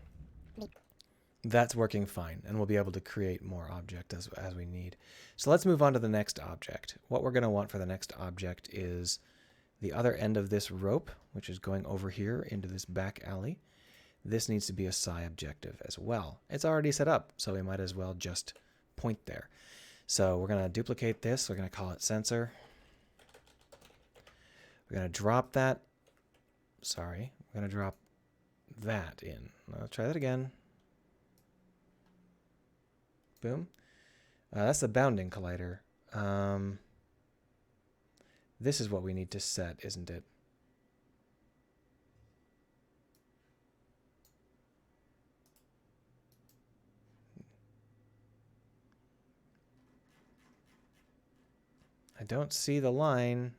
that's working fine, and we'll be able to create more objects as we need. So let's move on to the next object. What we're going to want for the next object is the other end of this rope, which is going over here into this back alley. This needs to be a psi objective as well. It's already set up, so we might as well just point there. So we're going to duplicate this. We're going to call it sensor. We're going to drop that. Sorry, we're going to drop that in. Let's try that again. Boom. That's the bounding collider. This is what we need to set, isn't it? I don't see the line.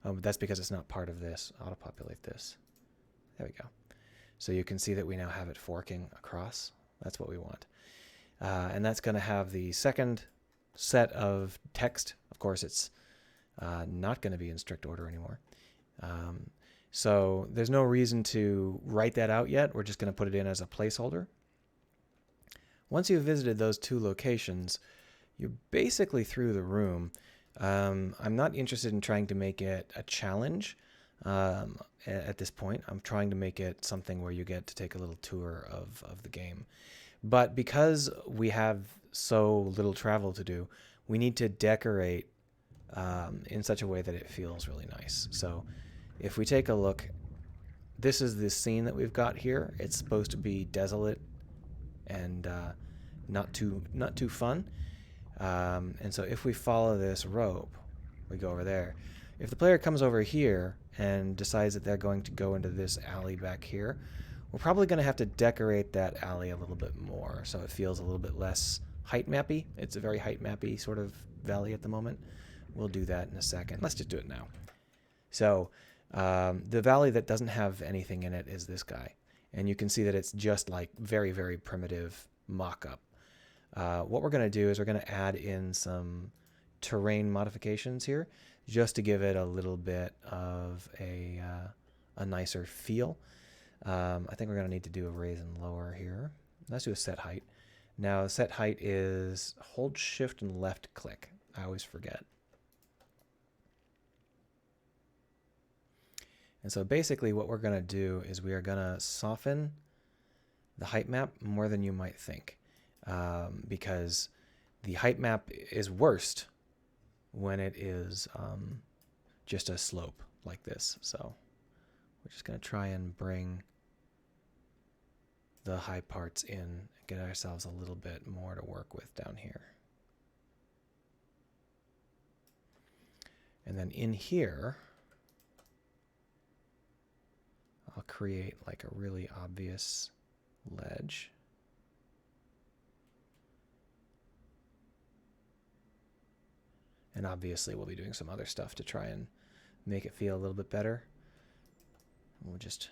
Oh, but that's because it's not part of this. Auto-populate this. There we go. So you can see that we now have it forking across. That's what we want. And that's going to have the second set of text. Of course, it's not going to be in strict order anymore. So there's no reason to write that out yet. We're just going to put it in as a placeholder. Once you've visited those two locations, you're basically through the room. I'm not interested in trying to make it a challenge at this point. I'm trying to make it something where you get to take a little tour of the game. But because we have so little travel to do, we need to decorate in such a way that it feels really nice. So if we take a look, this is the scene that we've got here. It's supposed to be desolate and not too fun. And so if we follow this rope, we go over there. If the player comes over here and decides that they're going to go into this alley back here, we're probably going to have to decorate that alley a little bit more so it feels a little bit less height mappy. It's a very height mappy sort of valley at the moment. We'll do that in a second. Let's just do it now. So the valley that doesn't have anything in it is this guy. And you can see that it's just like very, very primitive mock-up. What we're going to do is we're going to add in some terrain modifications here just to give it a little bit of a nicer feel. I think we're going to need to do a raise and lower here. Let's do a set height. Now, set height is hold shift and left click. I always forget. And so basically what we're going to do is we are going to soften the height map more than you might think. Because the height map is worst when it is just a slope like this. So we're just going to try and bring the high parts in and get ourselves a little bit more to work with down here. And then in here, I'll create like a really obvious ledge. And obviously we'll be doing some other stuff to try and make it feel a little bit better. We'll just,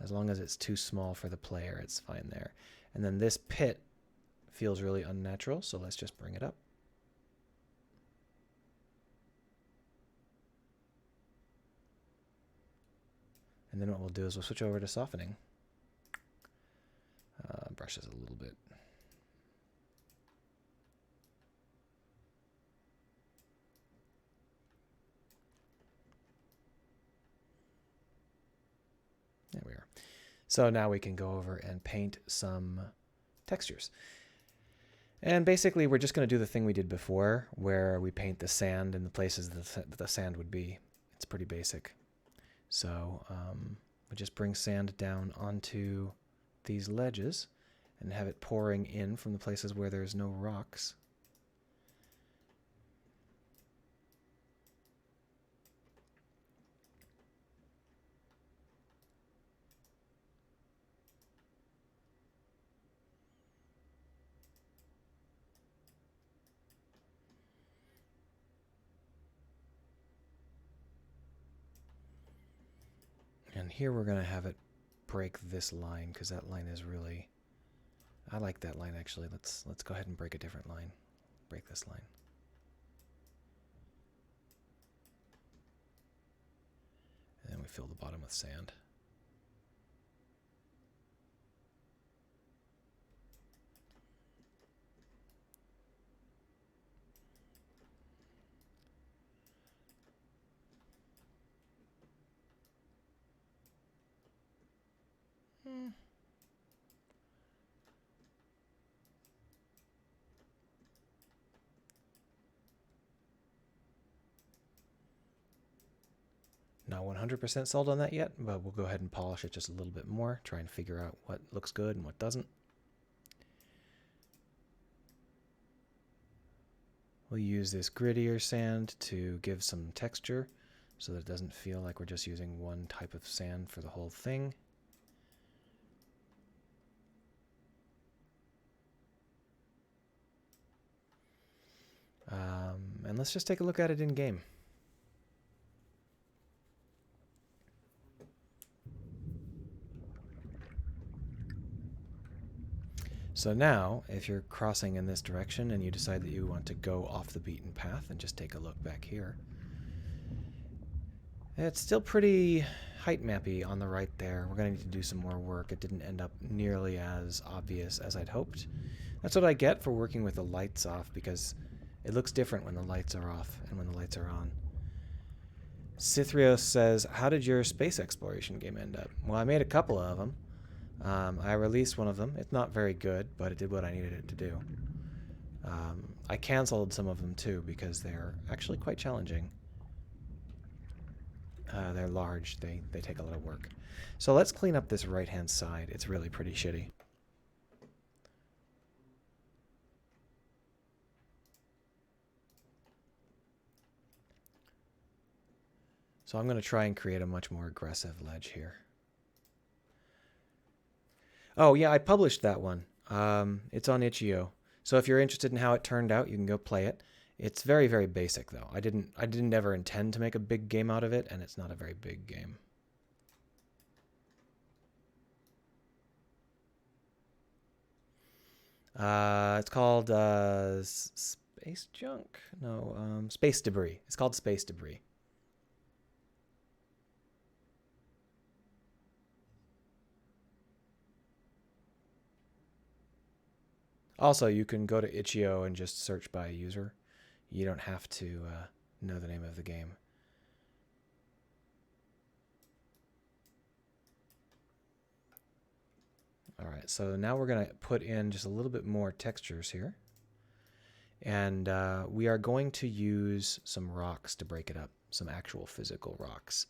as long as it's too small for the player, it's fine there. And then this pit feels really unnatural, so let's just bring it up. And then what we'll do is we'll switch over to softening. Brush this a little bit. There we are. So now we can go over and paint some textures. And basically, we're just going to do the thing we did before, where we paint the sand in the places that the sand would be. It's pretty basic. So we just bring sand down onto these ledges and have it pouring in from the places where there's no rocks. And here we're going to have it break this line, because that line is really... I like that line, actually. Let's go ahead and break a different line. Break this line. And then we fill the bottom with sand. Not 100% sold on that yet, but we'll go ahead and polish it just a little bit more, try and figure out what looks good and what doesn't. We'll use this grittier sand to give some texture so that it doesn't feel like we're just using one type of sand for the whole thing. And let's just take a look at it in game. So now, if you're crossing in this direction and you decide that you want to go off the beaten path and just take a look back here, it's still pretty height mappy on the right there. We're going to need to do some more work. It didn't end up nearly as obvious as I'd hoped. That's what I get for working with the lights off, because it looks different when the lights are off and when the lights are on. Cythrios says, how did your space exploration game end up? Well, I made a couple of them. I released one of them. It's not very good, but it did what I needed it to do. I canceled some of them too because they're actually quite challenging. They're large. They take a lot of work. So let's clean up this right-hand side. It's really pretty shitty. So I'm going to try and create a much more aggressive ledge here. Oh, yeah, I published that one. It's on itch.io. So if you're interested in how it turned out, you can go play it. It's very, very basic, though. I didn't ever intend to make a big game out of it, and it's not a very big game. It's called Space Junk? No, Space Debris. It's called Space Debris. Also, you can go to itch.io and just search by user. You don't have to know the name of the game. All right, so now we're going to put in just a little bit more textures here. And we are going to use some rocks to break it up, some actual physical rocks.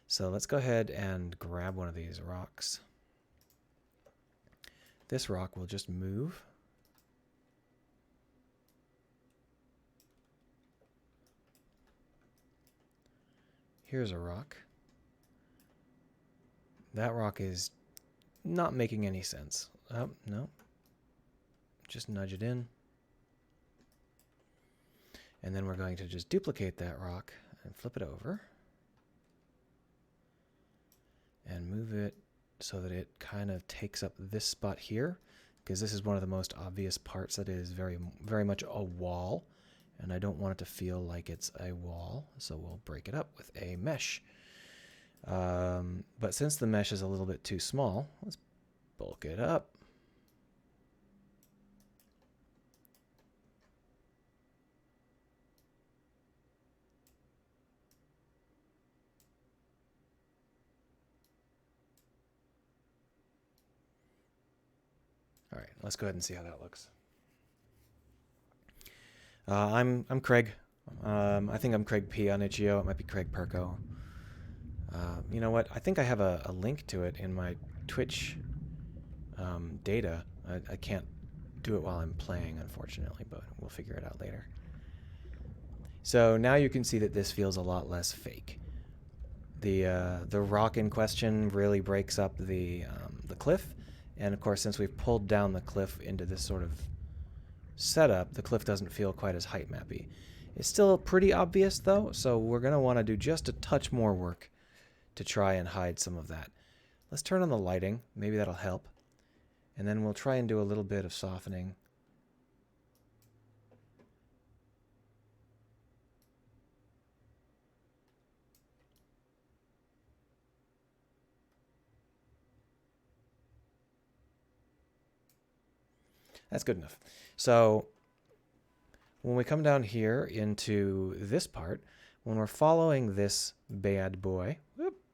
So let's go ahead and grab one of these rocks. This rock will just move. Here's a rock. That rock is not making any sense. Oh, no. Just nudge it in. And then we're going to just duplicate that rock and flip it over. And move it so that it kind of takes up this spot here, because this is one of the most obvious parts that is very, very much a wall. And I don't want it to feel like it's a wall, so we'll break it up with a mesh. But since the mesh is a little bit too small, let's bulk it up. All right, let's go ahead and see how that looks. I'm Craig. I think I'm Craig P on Itch.io. It might be Craig Perko. You know what? I think I have a link to it in my Twitch data. I can't do it while I'm playing, unfortunately, but we'll figure it out later. So now you can see that this feels a lot less fake. The rock in question really breaks up the cliff, and of course, since we've pulled down the cliff into this sort of setup, the cliff doesn't feel quite as height mappy. It's still pretty obvious though, so we're going to want to do just a touch more work to try and hide some of that. Let's turn on the lighting, maybe that'll help. And then we'll try and do a little bit of softening. That's good enough. So when we come down here into this part, when we're following this bad boy,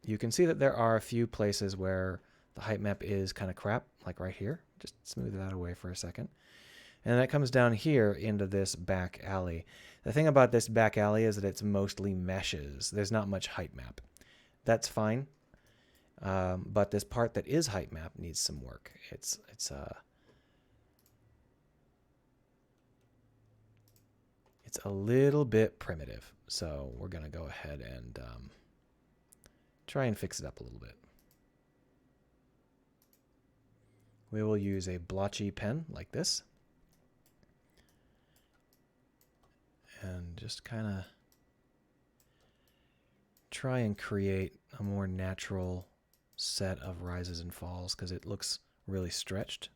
you can see that there are a few places where the height map is kind of crap, like right here. Just smooth that away for a second. And then it comes down here into this back alley. The thing about this back alley is that it's mostly meshes. There's not much height map. That's fine. But this part that is height map needs some work. It's a little bit primitive. So we're going to go ahead and try and fix it up a little bit. We will use a blotchy pen like this. And just kind of try and create a more natural set of rises and falls because it looks really stretched.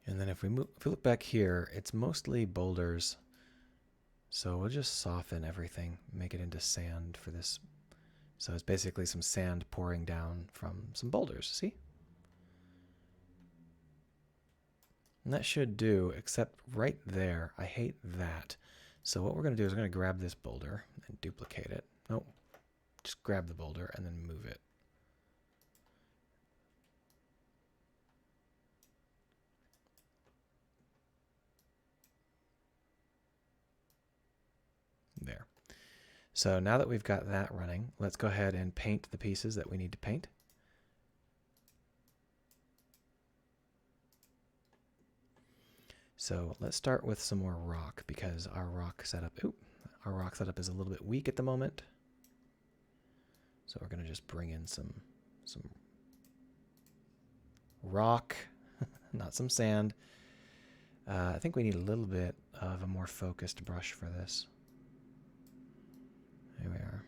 And then if we look back here, it's mostly boulders. So we'll just soften everything, make it into sand for this. So it's basically some sand pouring down from some boulders, see? And that should do, except right there, I hate that. So what we're going to do is we're going to grab this boulder and duplicate it. Nope, just grab the boulder and then move it. There. So now that we've got that running, let's go ahead and paint the pieces that we need to paint. So let's start with some more rock because our rock setup is a little bit weak at the moment. So we're going to just bring in some rock, not some sand. I think we need a little bit of a more focused brush for this. There we are.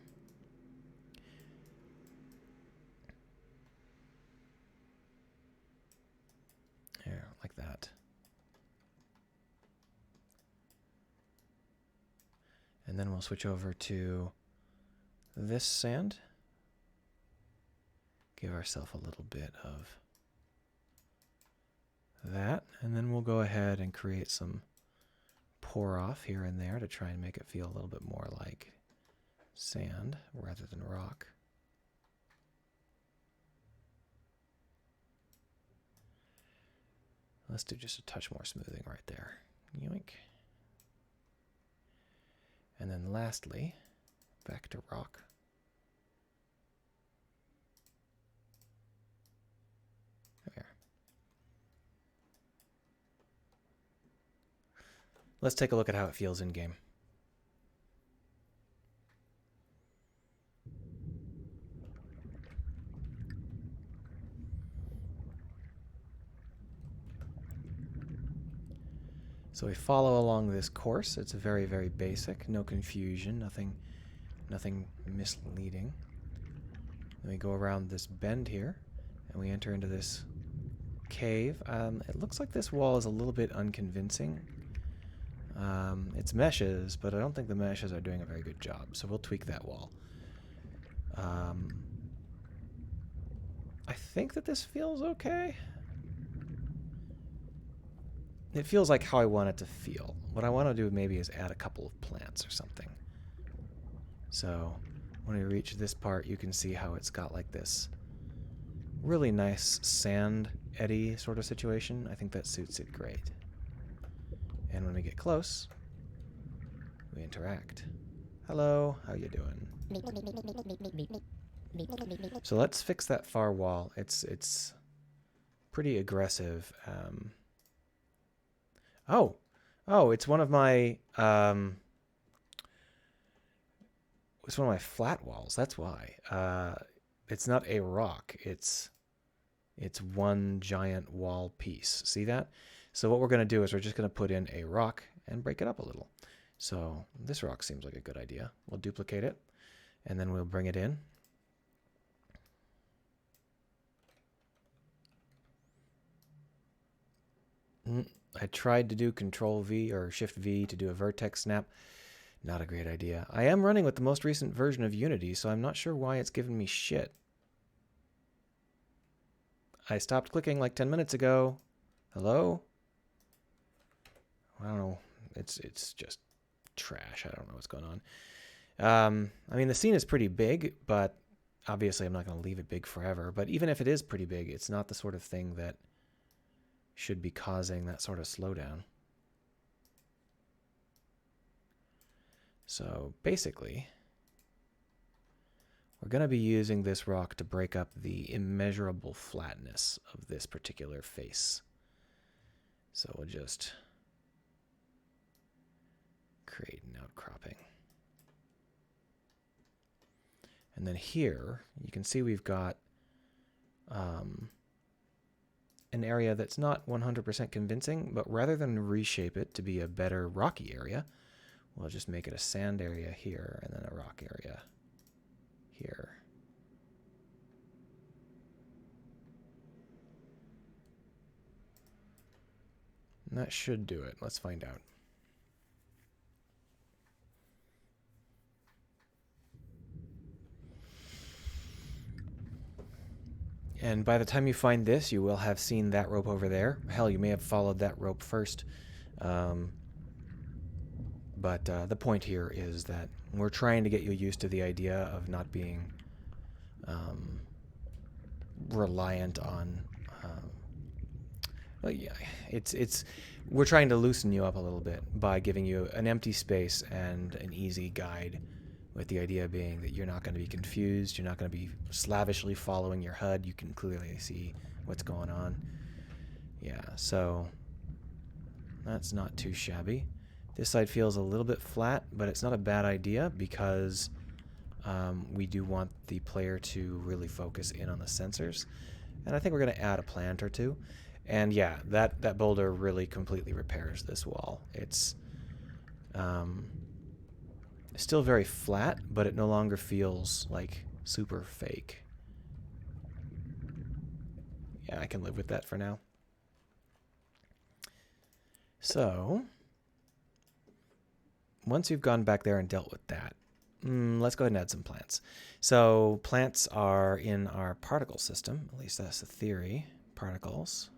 There, like that. And then we'll switch over to this sand. Give ourselves a little bit of that. And then we'll go ahead and create some pour off here and there to try and make it feel a little bit more like sand rather than rock. Let's do just a touch more smoothing right there. Yoink. And then lastly, back to rock. There. Let's take a look at how it feels in game. So we follow along this course. It's very, very basic, no confusion, nothing misleading. Then we go around this bend here, and we enter into this cave. It looks like this wall is a little bit unconvincing. It's meshes, but I don't think the meshes are doing a very good job, so we'll tweak that wall. I think that this feels okay. It feels like how I want it to feel. What I want to do maybe is add a couple of plants or something. So when we reach this part, you can see how it's got like this really nice sand eddy sort of situation. I think that suits it great. And when we get close, we interact. Hello, how you doing? So let's fix that far wall. It's pretty aggressive. Oh, it's one of my it's one of my flat walls. That's why. It's not a rock. It's one giant wall piece. See that? So what we're going to do is we're just going to put in a rock and break it up a little. So this rock seems like a good idea. We'll duplicate it, and then we'll bring it in. I tried to do Control V or Shift V to do a vertex snap. Not a great idea. I am running with the most recent version of Unity, so I'm not sure why it's giving me shit. I stopped clicking like 10 minutes ago. Hello? I don't know. It's just trash. I don't know what's going on. I mean, the scene is pretty big, but obviously I'm not going to leave it big forever. But even if it is pretty big, it's not the sort of thing that should be causing that sort of slowdown. So basically, we're going to be using this rock to break up the immeasurable flatness of this particular face. So we'll just create an outcropping. And then here, you can see we've got an area that's not 100% convincing, but rather than reshape it to be a better rocky area, we'll just make it a sand area here and then a rock area here. And that should do it. Let's find out. And by the time you find this, you will have seen that rope over there. Hell, you may have followed that rope first. But the point here is that we're trying to get you used to the idea of not being reliant on. Well, yeah, we're trying to loosen you up a little bit by giving you an empty space and an easy guide, with the idea being that you're not going to be confused, you're not going to be slavishly following your HUD, you can clearly see what's going on. Yeah, so that's not too shabby. This side feels a little bit flat, but it's not a bad idea because we do want the player to really focus in on the sensors. And I think we're going to add a plant or two. And yeah, that boulder really completely repairs this wall. It's still very flat, but it no longer feels like super fake. Yeah, I can live with that for now. So once you've gone back there and dealt with that, let's go ahead and add some plants. So plants are in our particle system, at least that's the theory, particles.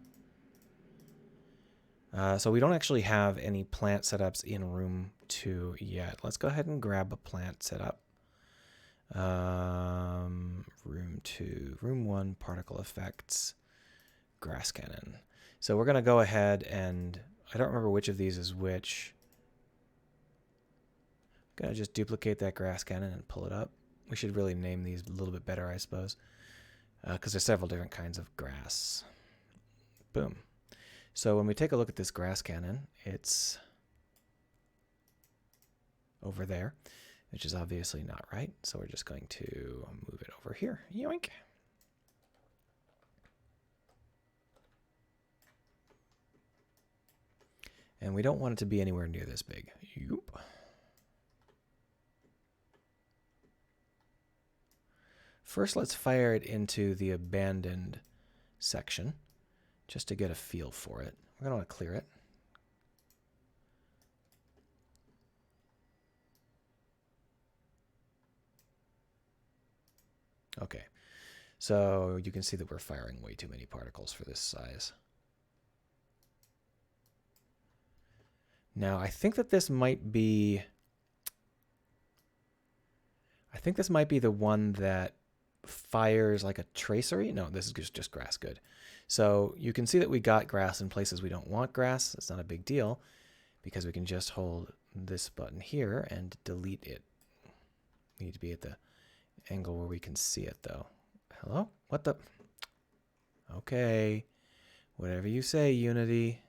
So we don't actually have any plant setups in room 2 yet. Let's go ahead and grab a plant setup. Room 2, room 1, particle effects, grass cannon. So we're going to go ahead and, I don't remember which of these is which. I'm going to just duplicate that grass cannon and pull it up. We should really name these a little bit better, I suppose, because there's several different kinds of grass. Boom. So when we take a look at this grass cannon, it's over there, which is obviously not right. So we're just going to move it over here. Yoink. And we don't want it to be anywhere near this big. Yoop. First, let's fire it into the abandoned section, just to get a feel for it. We're going to want to clear it. Okay, So you can see that we're firing way too many particles for this size. Now, I think that this might be... I think this might be the one that fires like a tracery. No, this is just grass. Good. So you can see that we got grass in places we don't want grass. It's not a big deal because we can just hold this button here and delete it. We need to be at the angle where we can see it, though. Hello? What the? Okay. Whatever you say, Unity.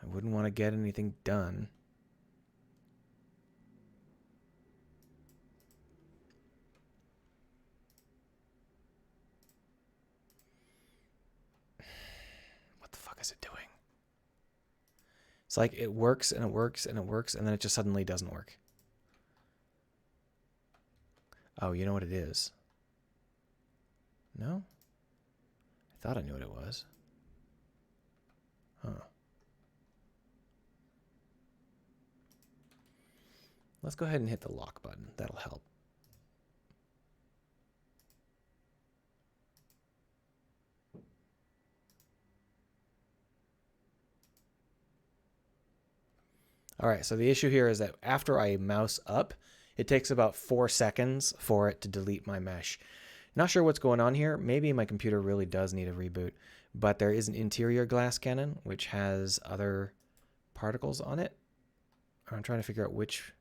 I wouldn't want to get anything done. What the fuck is it doing? It's like it works and it works and it works and then it just suddenly doesn't work. Oh, you know what it is? No? I thought I knew what it was. Huh. Let's go ahead and hit the lock button. That'll help. All right, so the issue here is that after I mouse up, it takes about 4 seconds for it to delete my mesh. Not sure what's going on here. Maybe my computer really does need a reboot, but there is an interior glass cannon which has other particles on it. I'm trying to figure out which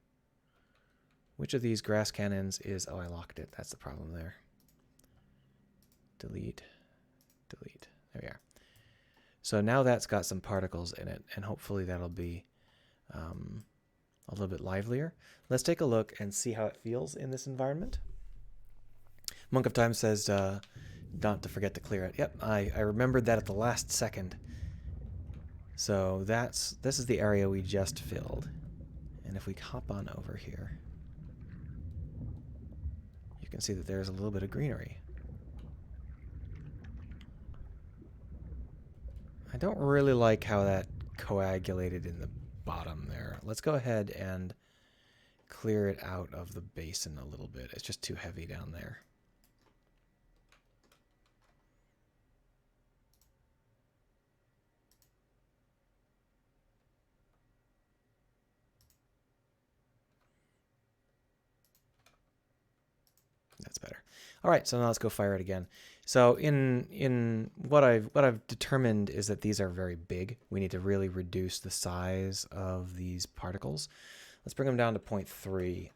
of these grass cannons is... Oh, I locked it. That's the problem there. Delete, delete. There we are. So now that's got some particles in it, and hopefully that'll be a little bit livelier. Let's take a look and see how it feels in this environment. Monk of Time says not to forget to clear it. Yep, I remembered that at the last second. So this is the area we just filled. And if we hop on over here, you can see that there's a little bit of greenery. I don't really like how that coagulated in the bottom there. Let's go ahead and clear it out of the basin a little bit. It's just too heavy down there. That's better. All right, so now let's go fire it again. So in what I've determined is that these are very big. We need to really reduce the size of these particles. Let's bring them down to 0.3.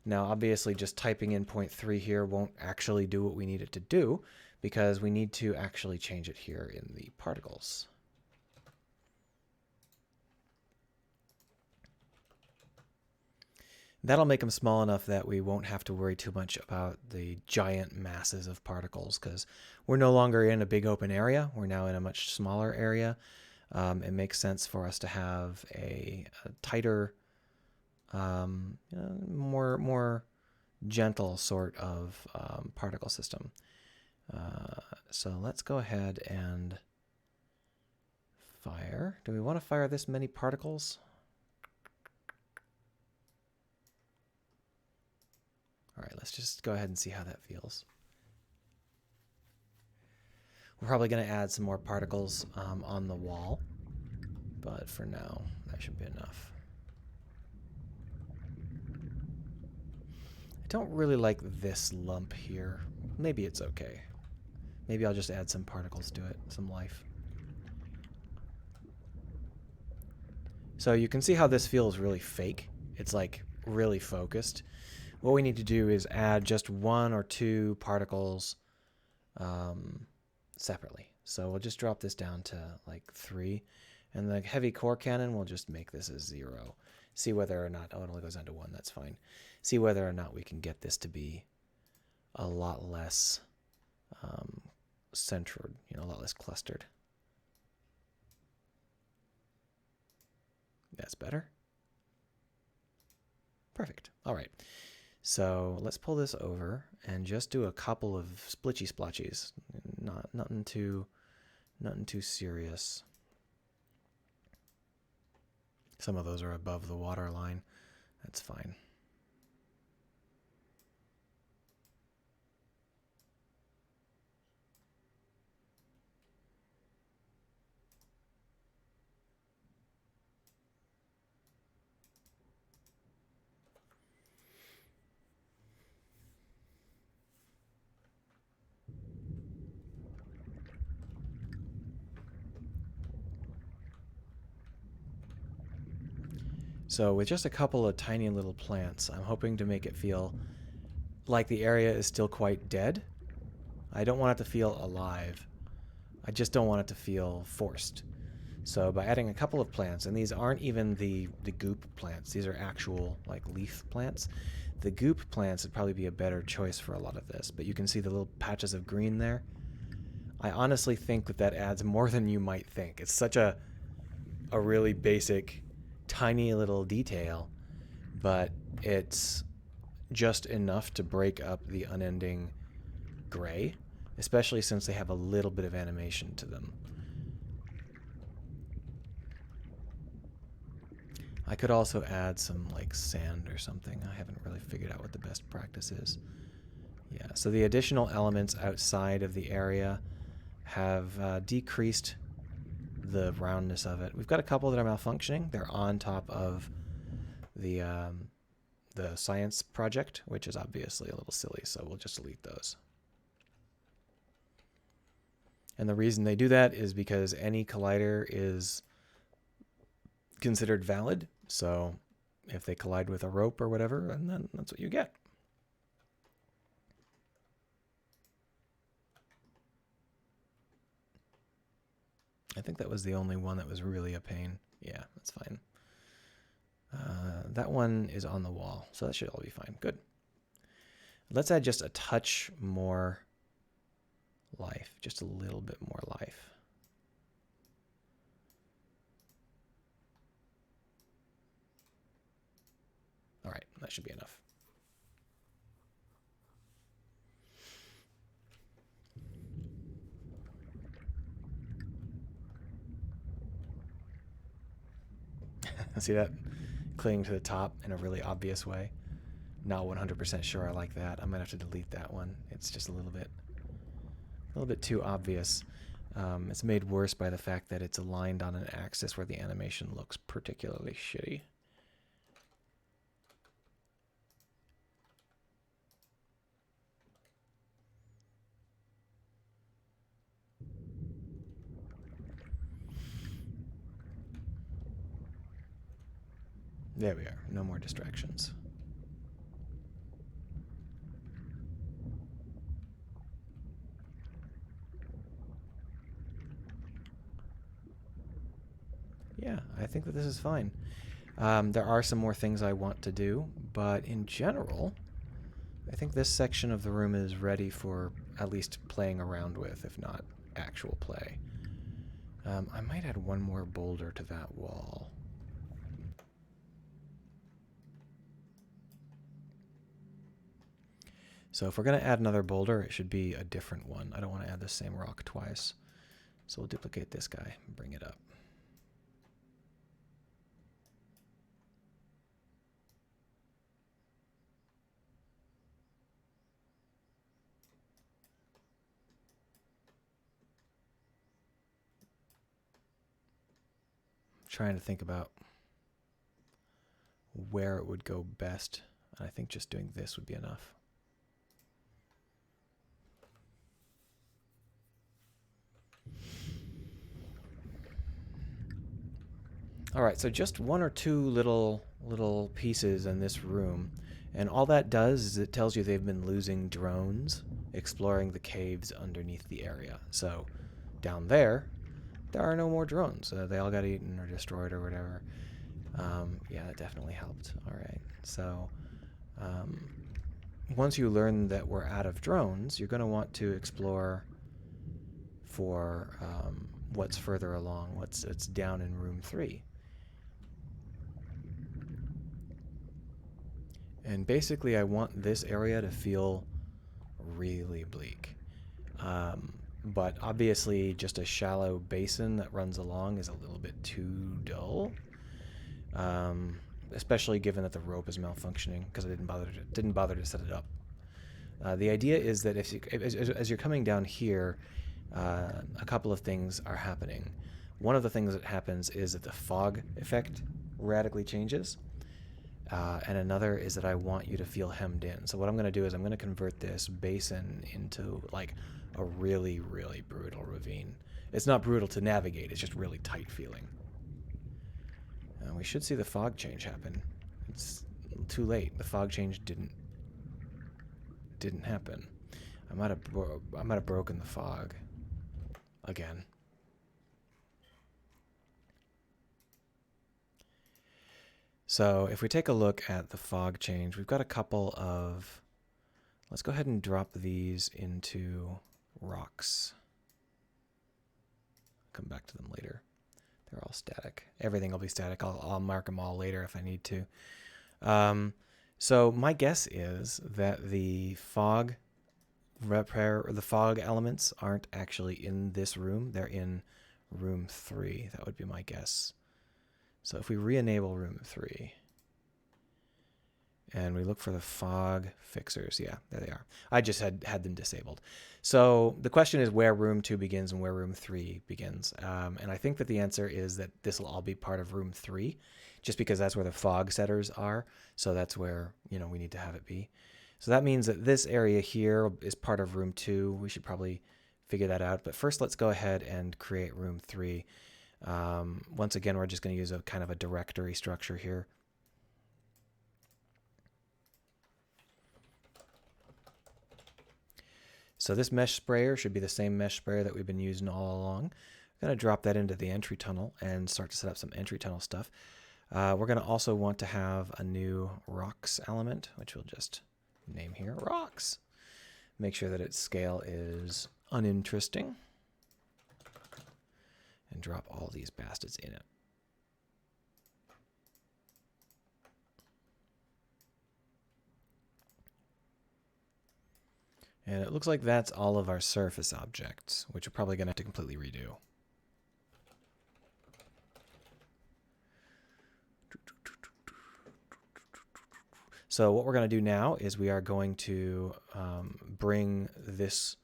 Now, obviously, just typing in 0.3 here won't actually do what we need it to do because we need to actually change it here in the particles. That'll make them small enough that we won't have to worry too much about the giant masses of particles because we're no longer in a big open area. We're now in a much smaller area. It makes sense for us to have a tighter, more gentle sort of particle system. So let's go ahead and fire. Do we want to fire this many particles? All right, let's just go ahead and see how that feels. We're probably going to add some more particles on the wall, but for now, that should be enough. I don't really like this lump here. Maybe it's okay. Maybe I'll just add some particles to it, some life. So you can see how this feels really fake. It's like really focused. What we need to do is add just 1 or 2 particles separately. So we'll just drop this down to like 3. And the heavy core cannon, we'll just make this as 0. See whether or not... Oh, it only goes down to 1. That's fine. See whether or not we can get this to be a lot less centered, a lot less clustered. That's better. Perfect. All right. So let's pull this over and just do a couple of splitchy splotchies. Nothing too serious. Some of those are above the water line. That's fine. So with just a couple of tiny little plants, I'm hoping to make it feel like the area is still quite dead. I don't want it to feel alive. I just don't want it to feel forced. So by adding a couple of plants, and these aren't even the goop plants, these are actual like leaf plants. The goop plants would probably be a better choice for a lot of this, but you can see the little patches of green there. I honestly think that that adds more than you might think. It's such a really basic, tiny little detail, but it's just enough to break up the unending gray, especially since they have a little bit of animation to them. I could also add some like sand or something. I haven't really figured out what the best practice is. Yeah, so the additional elements outside of the area have decreased the roundness of it. We've got a couple that are malfunctioning. They're on top of the science project, which is obviously a little silly, so we'll just delete those. And the reason they do that is because any collider is considered valid. So if they collide with a rope or whatever, and then that's what you get. I think that was the only one that was really a pain. Yeah, that's fine. That one is on the wall, so that should all be fine. Good. Let's add just a touch more life, just a little bit more life. All right, that should be enough. See that? Clinging to the top in a really obvious way. Not 100% sure I like that. I might have to delete that one. It's just a little bit too obvious. It's made worse by the fact that it's aligned on an axis where the animation looks particularly shitty. There we are. No more distractions. Yeah, I think that this is fine. There are some more things I want to do, but in general, I think this section of the room is ready for at least playing around with, if not actual play. I might add one more boulder to that wall. So if we're going to add another boulder, it should be a different one. I don't want to add the same rock twice. So we'll duplicate this guy and bring it up. Trying to think about where it would go best. I think just doing this would be enough. All right, so just one or two little pieces in this room, and all that does is it tells you they've been losing drones exploring the caves underneath the area. So down there are no more drones. They all got eaten or destroyed or whatever. Yeah, that definitely helped. All right, so once you learn that we're out of drones, you're going to want to explore for what's further along, what's down in room 3. And basically, I want this area to feel really bleak. But obviously, just a shallow basin that runs along is a little bit too dull. Especially given that the rope is malfunctioning because I didn't bother to set it up. The idea is that as you're coming down here, a couple of things are happening. One of the things that happens is that the fog effect radically changes. And another is that I want you to feel hemmed in. So what I'm going to do is I'm going to convert this basin into like a really, really brutal ravine. It's not brutal to navigate, it's just really tight feeling. We should see the fog change happen. It's too late. The fog change didn't happen. I might have broken the fog again. So if we take a look at the fog change, we've got a couple of. Let's go ahead and drop these into rocks. Come back to them later. They're all static. Everything will be static. I'll mark them all later if I need to. So my guess is that the fog elements aren't actually in this room. They're in room 3. That would be my guess. So if we re-enable room 3 and we look for the fog fixers, yeah, there they are. I just had them disabled. So the question is where room 2 begins and where room 3 begins. And I think that the answer is that this will all be part of room 3, just because that's where the fog setters are. So that's where, we need to have it be. So that means that this area here is part of room 2. We should probably figure that out. But first, let's go ahead and create room 3. Once again, we're just going to use a kind of a directory structure here. So this mesh sprayer should be the same mesh sprayer that we've been using all along. I'm going to drop that into the entry tunnel and start to set up some entry tunnel stuff. We're going to also want to have a new rocks element, which we'll just name here rocks. Make sure that its scale is uninteresting. And drop all these bastards in it. And it looks like that's all of our surface objects, which we're probably going to have to completely redo. So what we're going to do now is we are going to bring this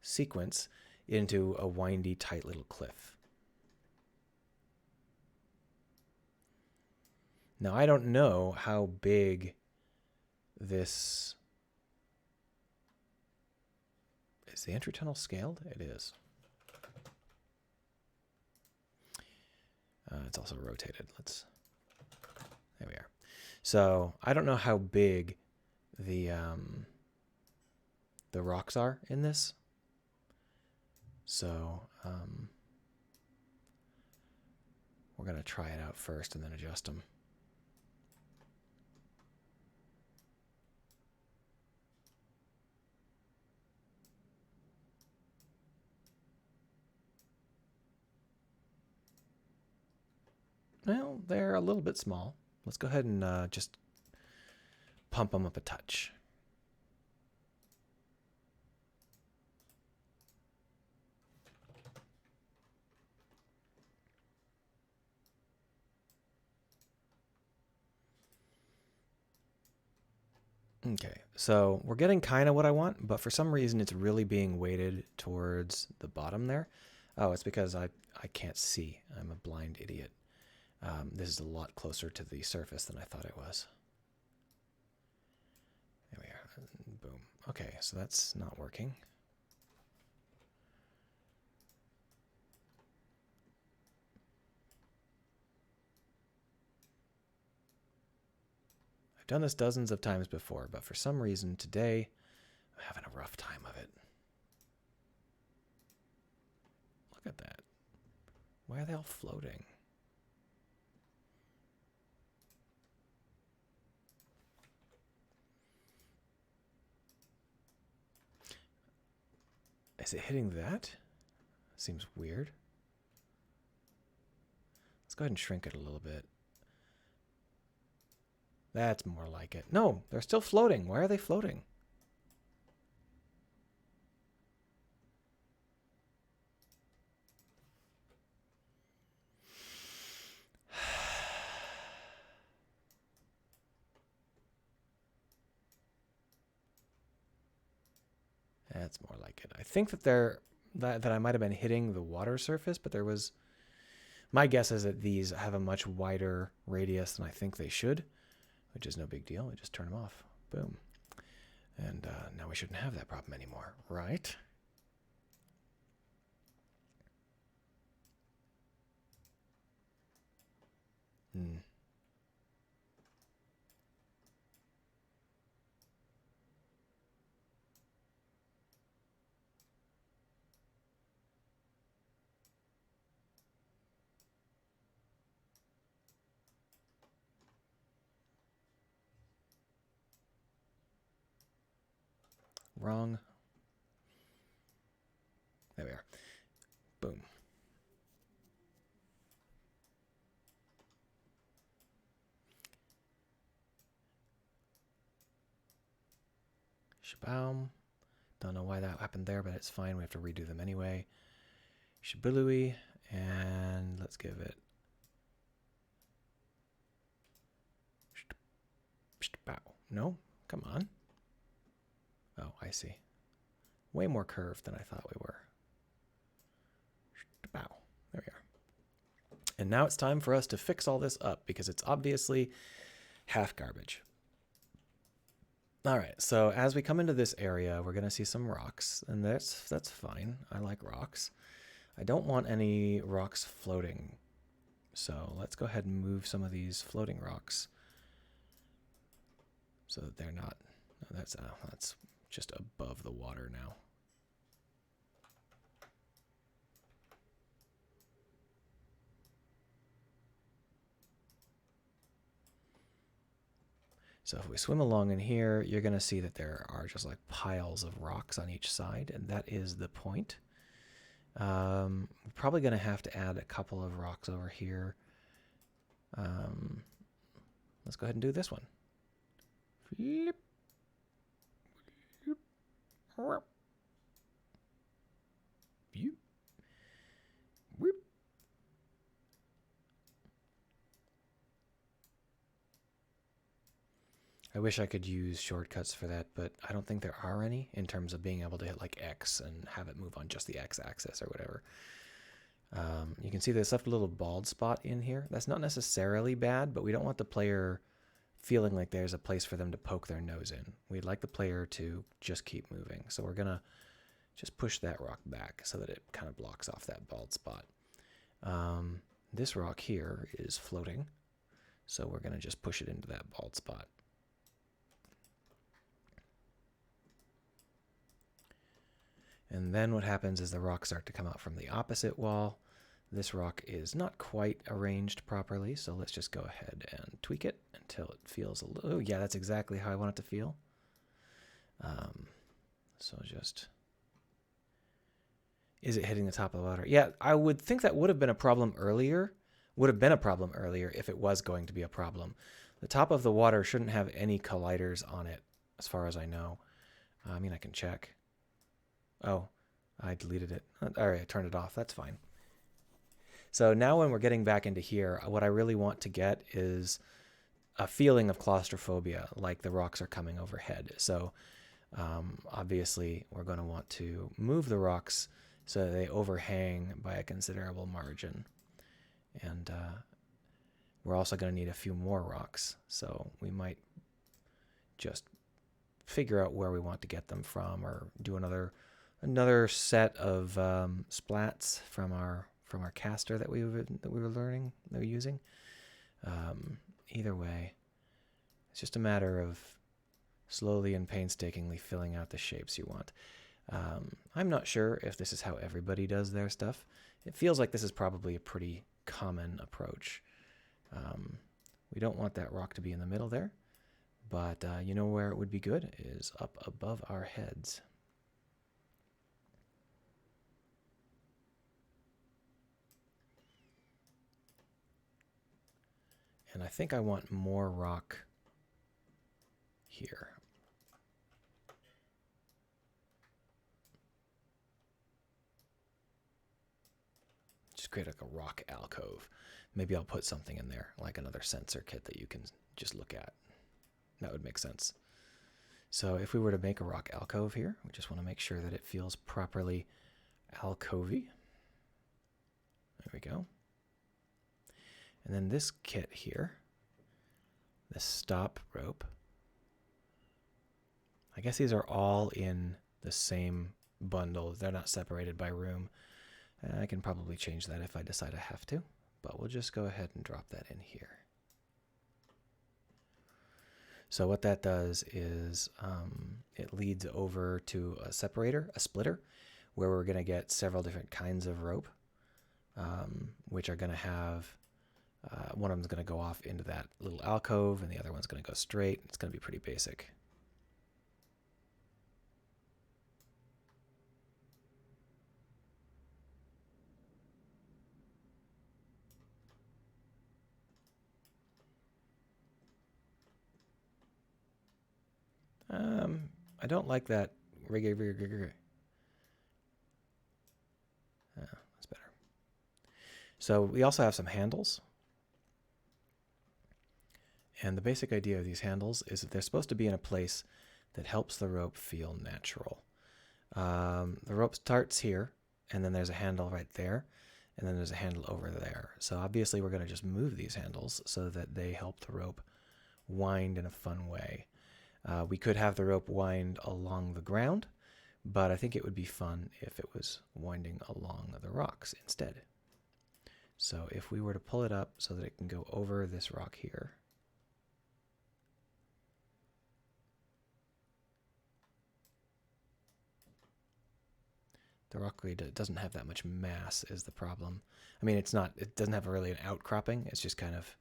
sequence into a windy, tight little cliff. Now, I don't know how big this... Is the entry tunnel scaled? It is. It's also rotated. There we are. So I don't know how big the rocks are in this. So we're going to try it out first and then adjust them. Well, they're a little bit small. Let's go ahead and just pump them up a touch. Okay, so we're getting kind of what I want, but for some reason it's really being weighted towards the bottom there. Oh, it's because I can't see. I'm a blind idiot. This is a lot closer to the surface than I thought it was. There we are. Boom. Okay, so that's not working. I've done this dozens of times before, but for some reason today I'm having a rough time of it. Look at that. Why are they all floating? Is it hitting that? Seems weird. Let's go ahead and shrink it a little bit. That's more like it. No, they're still floating. Why are they floating? That's more like it. I think that that I might have been hitting the water surface, but there was... My guess is that these have a much wider radius than I think they should, which is no big deal. We just turn them off. Boom. And now we shouldn't have that problem anymore, right? Hmm. Wrong. There we are. Boom. Shabaum. Don't know why that happened there, but it's fine. We have to redo them anyway. Shibului. And let's give it. No? Come on. Oh, I see. Way more curved than I thought we were. There we are. And now it's time for us to fix all this up because it's obviously half garbage. All right, so as we come into this area, we're going to see some rocks, and that's fine. I like rocks. I don't want any rocks floating, so let's go ahead and move some of these floating rocks so that they're not. That's just above the water now. So if we swim along in here, you're going to see that there are just like piles of rocks on each side, and that is the point. We're probably going to have to add a couple of rocks over here. Let's go ahead and do this one. Flip. Flip. Whoop. I wish I could use shortcuts for that, but I don't think there are any in terms of being able to hit like X and have it move on just the X axis or whatever. You can see there's left a little bald spot in here. That's not necessarily bad, but we don't want the player feeling like there's a place for them to poke their nose in. We'd like the player to just keep moving. So we're going to just push that rock back so that it kind of blocks off that bald spot. This rock here is floating, so we're going to just push it into that bald spot. And then what happens is the rocks start to come out from the opposite wall. This rock is not quite arranged properly, so let's just go ahead and tweak it until it feels a little... Oh, yeah, that's exactly how I want it to feel. So just... Is it hitting the top of the water? Yeah, I would think that would have been a problem earlier. Would have been a problem earlier if it was going to be a problem. The top of the water shouldn't have any colliders on it, as far as I know. I mean, I can check. Oh, I deleted it. All right, I turned it off. That's fine. So now when we're getting back into here, what I really want to get is a feeling of claustrophobia, like the rocks are coming overhead. So obviously we're going to want to move the rocks so that they overhang by a considerable margin. And we're also going to need a few more rocks. So we might just figure out where we want to get them from, or do another set of splats from our caster that we were using. Either way, it's just a matter of slowly and painstakingly filling out the shapes you want. I'm not sure if this is how everybody does their stuff. It feels like this is probably a pretty common approach. We don't want that rock to be in the middle there, but you know where it would be good is up above our heads. And I think I want more rock here. Just create like a rock alcove. Maybe I'll put something in there, like another sensor kit that you can just look at. That would make sense. So if we were to make a rock alcove here, we just want to make sure that it feels properly alcovey. There we go. And then this kit here, this stop rope, I guess these are all in the same bundle. They're not separated by room. I can probably change that if I decide I have to, but we'll just go ahead and drop that in here. So what that does is it leads over to a separator, a splitter, where we're going to get several different kinds of rope, which are going to have, one of them is going to go off into that little alcove, and the other one's going to go straight. It's going to be pretty basic. I don't like that. That's better. So we also have some handles. And the basic idea of these handles is that they're supposed to be in a place that helps the rope feel natural. The rope starts here, and then there's a handle right there, and then there's a handle over there. So obviously we're going to just move these handles so that they help the rope wind in a fun way. We could have the rope wind along the ground, but I think it would be fun if it was winding along the rocks instead. So if we were to pull it up so that it can go over this rock here, the rock really doesn't have that much mass is the problem. I mean, it doesn't have really an outcropping. It's just kind of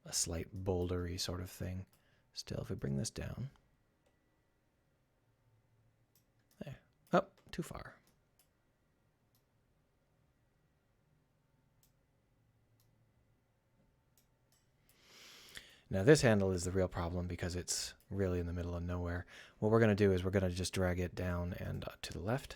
a slight bouldery sort of thing. Still, if we bring this down. There. Oh, too far. Now this handle is the real problem because it's really in the middle of nowhere. What we're going to do is we're going to just drag it down and to the left.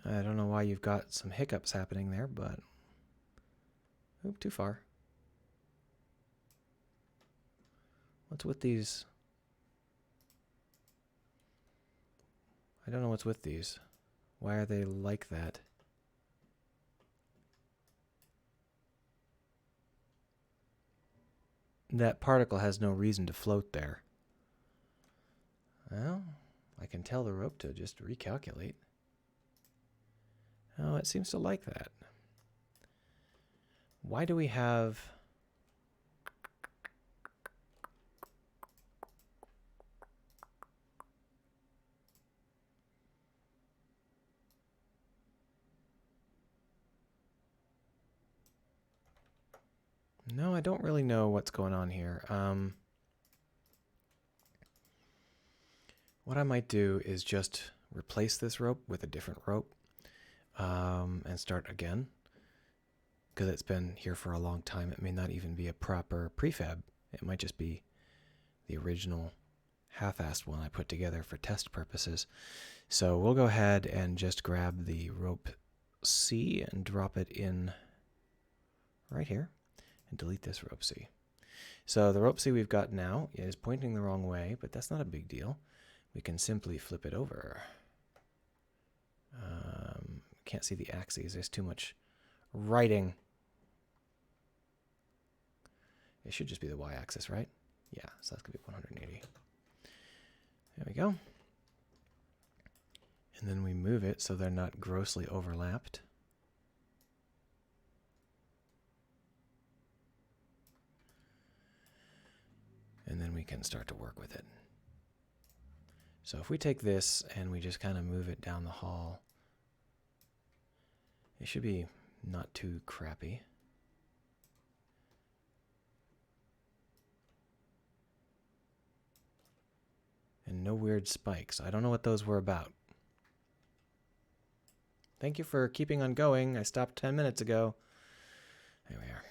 I don't know why you've got some hiccups happening there, but... Oop, too far. What's with these? I don't know what's with these. Why are they like that? That particle has no reason to float there. Well, I can tell the rope to just recalculate. Oh, it seems to like that. Why do we have... No, I don't really know what's going on here. What I might do is just replace this rope with a different rope and start again. Because it's been here for a long time, it may not even be a proper prefab. It might just be the original half-assed one I put together for test purposes. So we'll go ahead and just grab the rope C and drop it in right here and delete this rope C. So the rope C we've got now is pointing the wrong way, but that's not a big deal. We can simply flip it over. Can't see the axes. There's too much writing. It should just be the y-axis, right? Yeah, so that's going to be 180. There we go. And then we move it so they're not grossly overlapped. And then we can start to work with it. So if we take this and we just kind of move it down the hall, it should be not too crappy. And no weird spikes. I don't know what those were about. Thank you for keeping on going. I stopped 10 minutes ago. There we are.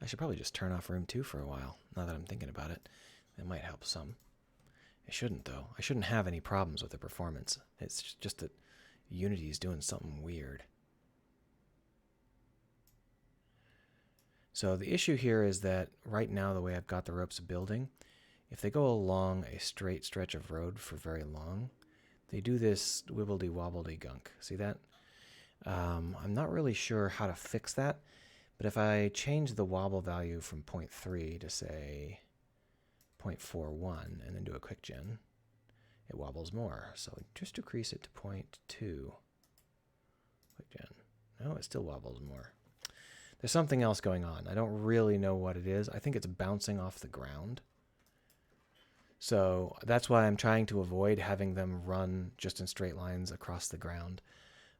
I should probably just turn off room 2 for a while, now that I'm thinking about it. It might help some. It shouldn't, though. I shouldn't have any problems with the performance. It's just that Unity's doing something weird. So the issue here is that right now, the way I've got the ropes building, if they go along a straight stretch of road for very long, they do this wibbledy-wobbledy gunk. See that? I'm not really sure how to fix that, But if I change the wobble value from 0.3 to, say, 0.41 and then do a quick gen, it wobbles more. So just decrease it to 0.2. Quick gen. No, it still wobbles more. There's something else going on. I don't really know what it is. I think it's bouncing off the ground. So that's why I'm trying to avoid having them run just in straight lines across the ground.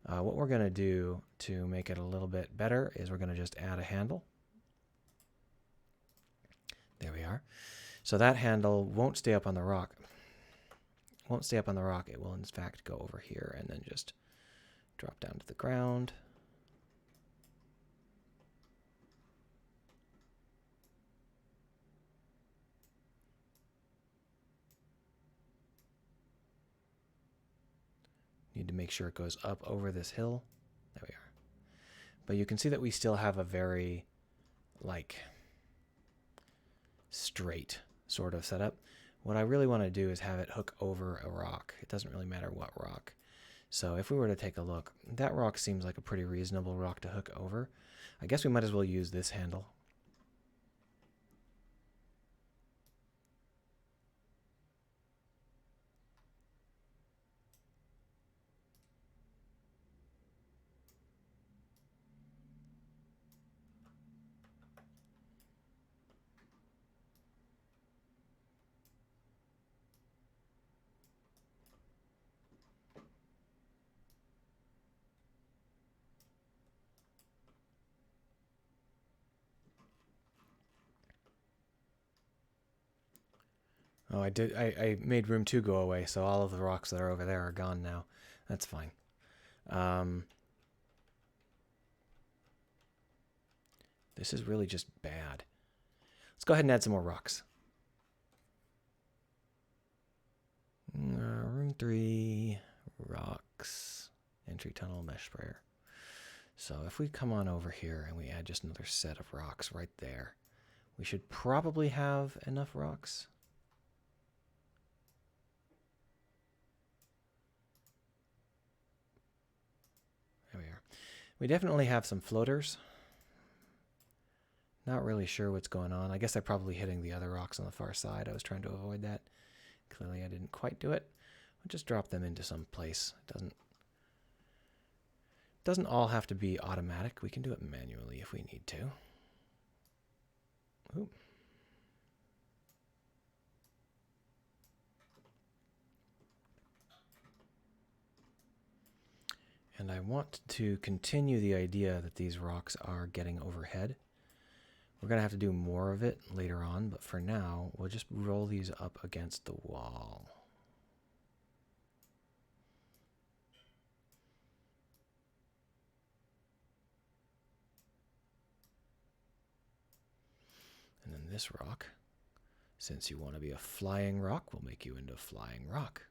What we're going to do to make it a little bit better is we're going to just add a handle. There we are. So that handle won't stay up on the rock. Won't stay up on the rock. It will in fact go over here and then just drop down to the ground. Need to make sure it goes up over this hill. There we are. But you can see that we still have a very, like, straight sort of setup. What I really want to do is have it hook over a rock. It doesn't really matter what rock. So if we were to take a look, that rock seems like a pretty reasonable rock to hook over. I guess we might as well use this handle. Oh, I did. I made room 2 go away, so all of the rocks that are over there are gone now. That's fine. This is really just bad. Let's go ahead and add some more rocks. Room 3, rocks, entry tunnel, mesh sprayer. So if we come on over here and we add just another set of rocks right there, we should probably have enough rocks. There we are. We definitely have some floaters. Not really sure what's going on. I guess I'm probably hitting the other rocks on the far side. I was trying to avoid that. Clearly I didn't quite do it. I'll just drop them into some place. It doesn't all have to be automatic. We can do it manually if we need to. Ooh. And I want to continue the idea that these rocks are getting overhead. We're going to have to do more of it later on, but for now, we'll just roll these up against the wall. And then this rock, since you want to be a flying rock, we'll make you into a flying rock.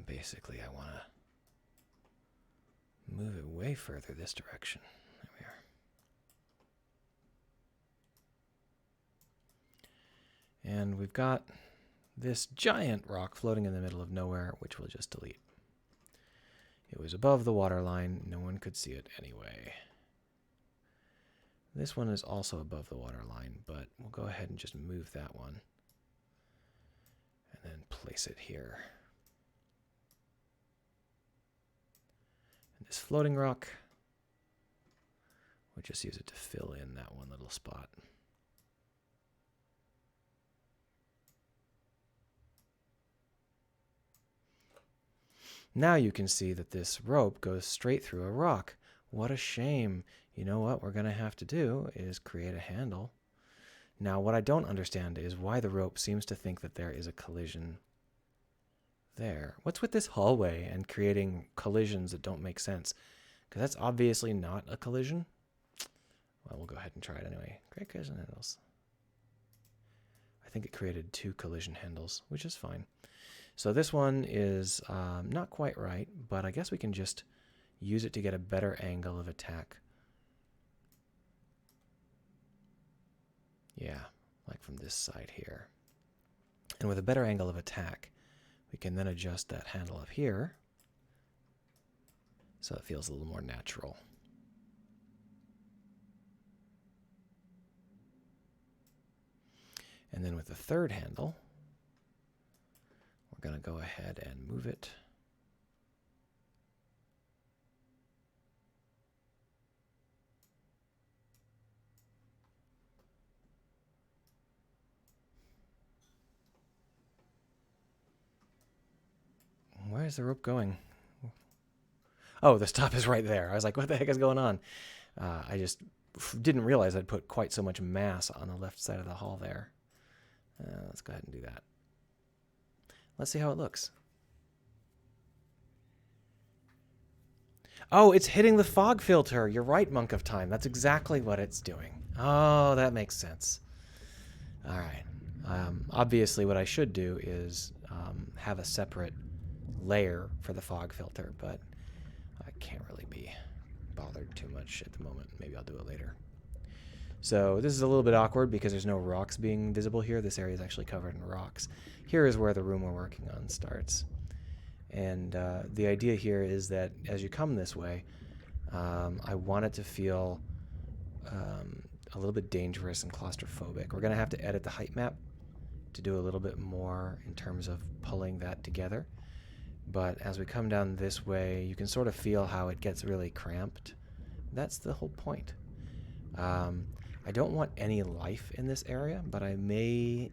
Basically, I want to move it way further this direction. There we are. And we've got this giant rock floating in the middle of nowhere, which we'll just delete. It was above the water line. No one could see it anyway. This one is also above the water line, but we'll go ahead and just move that one. And then place it here. And this floating rock, we'll just use it to fill in that one little spot. Now you can see that this rope goes straight through a rock. What a shame. You know what we're going to have to do is create a handle. Now what I don't understand is why the rope seems to think that there is a collision there. What's with this hallway and creating collisions that don't make sense? Because that's obviously not a collision. Well, we'll go ahead and try it anyway. Create collision handles. I think it created 2 collision handles, which is fine. So this one is not quite right, but I guess we can just use it to get a better angle of attack. Yeah, like from this side here. And with a better angle of attack, We can then adjust that handle up here so it feels a little more natural. And then with the third handle, we're going to go ahead and move it. Where is the rope going? Oh, the stop is right there. I was like, what the heck is going on? I just didn't realize I'd put quite so much mass on the left side of the hall there. Let's go ahead and do that. Let's see how it looks. Oh, it's hitting the fog filter. You're right, Monk of Time. That's exactly what it's doing. Oh, that makes sense. All right. Obviously, what I should do is have a separate layer for the fog filter, but I can't really be bothered too much at the moment. Maybe I'll do it later. So this is a little bit awkward because there's no rocks being visible here. This area is actually covered in rocks. Here is where the room we're working on starts. And the idea here is that as you come this way, I want it to feel a little bit dangerous and claustrophobic. We're going to have to edit the height map to do a little bit more in terms of pulling that together. But as we come down this way, you can sort of feel how it gets really cramped. That's the whole point. I don't want any life in this area, but I may